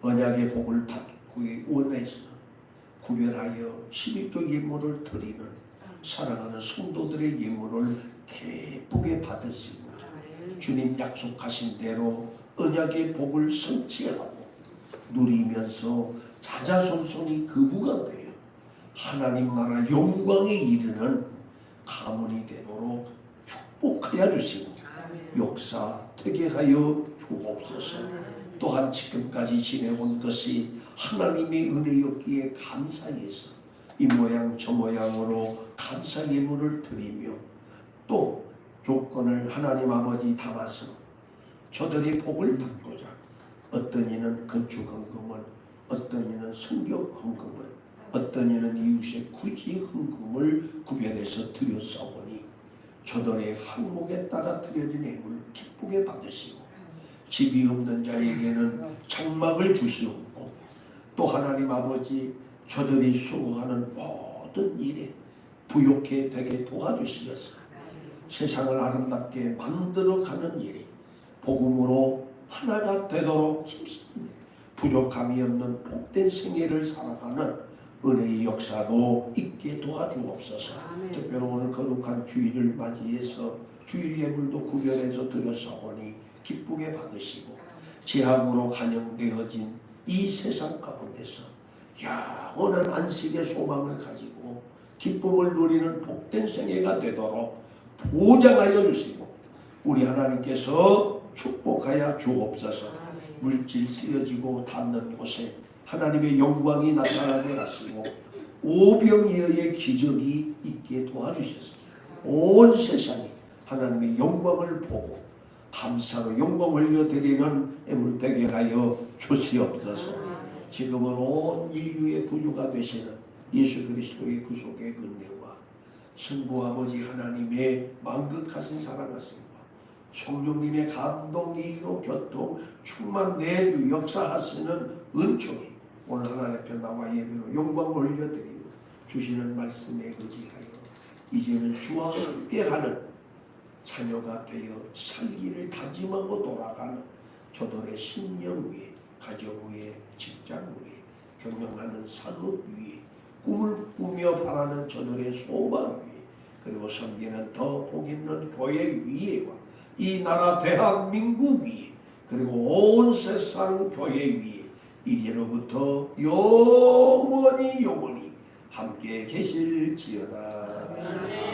언약의 복을 받기 원해서 구별하여 11조 예물을 드리는 사랑하는 성도들의 예물을 기쁘게 받으시고 주님 약속하신 대로 언약의 복을 성취하고 누리면서 자자손손이 거부가 되어 하나님 나라 영광에 이르는 가문이 되도록 축복하여 주시고 역사되게 하여 주옵소서. 또한 지금까지 지내온 것이 하나님의 은혜였기에 감사해서 이 모양 저 모양으로 감사 예물을 드리며 또 조건을 하나님 아버지 담아서 저들이 복을 받고자 어떤 이는 건축 헌금을, 어떤 이는 선교 헌금을, 어떤 이는 이웃의 구지 헌금을 구별해서 드렸사오니 저들의 항목에 따라 드려진 예물 기쁘게 받으시고 집이 없는 자에게는 장막을 주시옵고 또 하나님 아버지 저들이 수고하는 모든 일에 부욕해 되게 도와주시어서 세상을 아름답게 만들어가는 일이 복음으로 하나가 되도록 힘씁니다. 부족함이 없는 복된 생애를 살아가는 은혜의 역사도 있게 도와주옵소서. 특별히 오늘 거룩한 주일을 맞이해서 주일 예물도 구별해서 드렸사오니 기쁘게 받으시고 제약으로 간영되어진 이 세상 가운데서 영원한 안식의 소망을 가지고 기쁨을 누리는 복된 생애가 되도록 보장하여 주시고 우리 하나님께서 축복하여 주옵소서. 물질 쓰여지고 닿는 곳에 하나님의 영광이 나타나게 하시고 오병이어의 기적이 있게 도와주셔서 온 세상이 하나님의 영광을 보고 감사로 영광 올려드리는 애물 되게 하여 주시옵소서. 지금은 온 인류의 구주가 되시는 예수 그리스도의 구속의 은혜와 성부 아버지 하나님의 만극하신 사랑하심과 성령님의 감동, 이로 교통, 충만 내주 역사하시는 은총이 오늘 하나님 앞에 나와 예배로 영광 올려드리고 주시는 말씀에 의지하여 이제는 주와 함께하는 자녀가 되어 살기를 다짐하고 돌아가는 저들의 신령 위에, 가정 위에, 직장 위에, 경영하는 산업 위에, 꿈을 꾸며 바라는 저들의 소망 위에, 그리고 섬기는 더 복 있는 교회 위에와 이 나라 대한민국 위에, 그리고 온 세상 교회 위에 이제로부터 영원히 함께 계실지어다.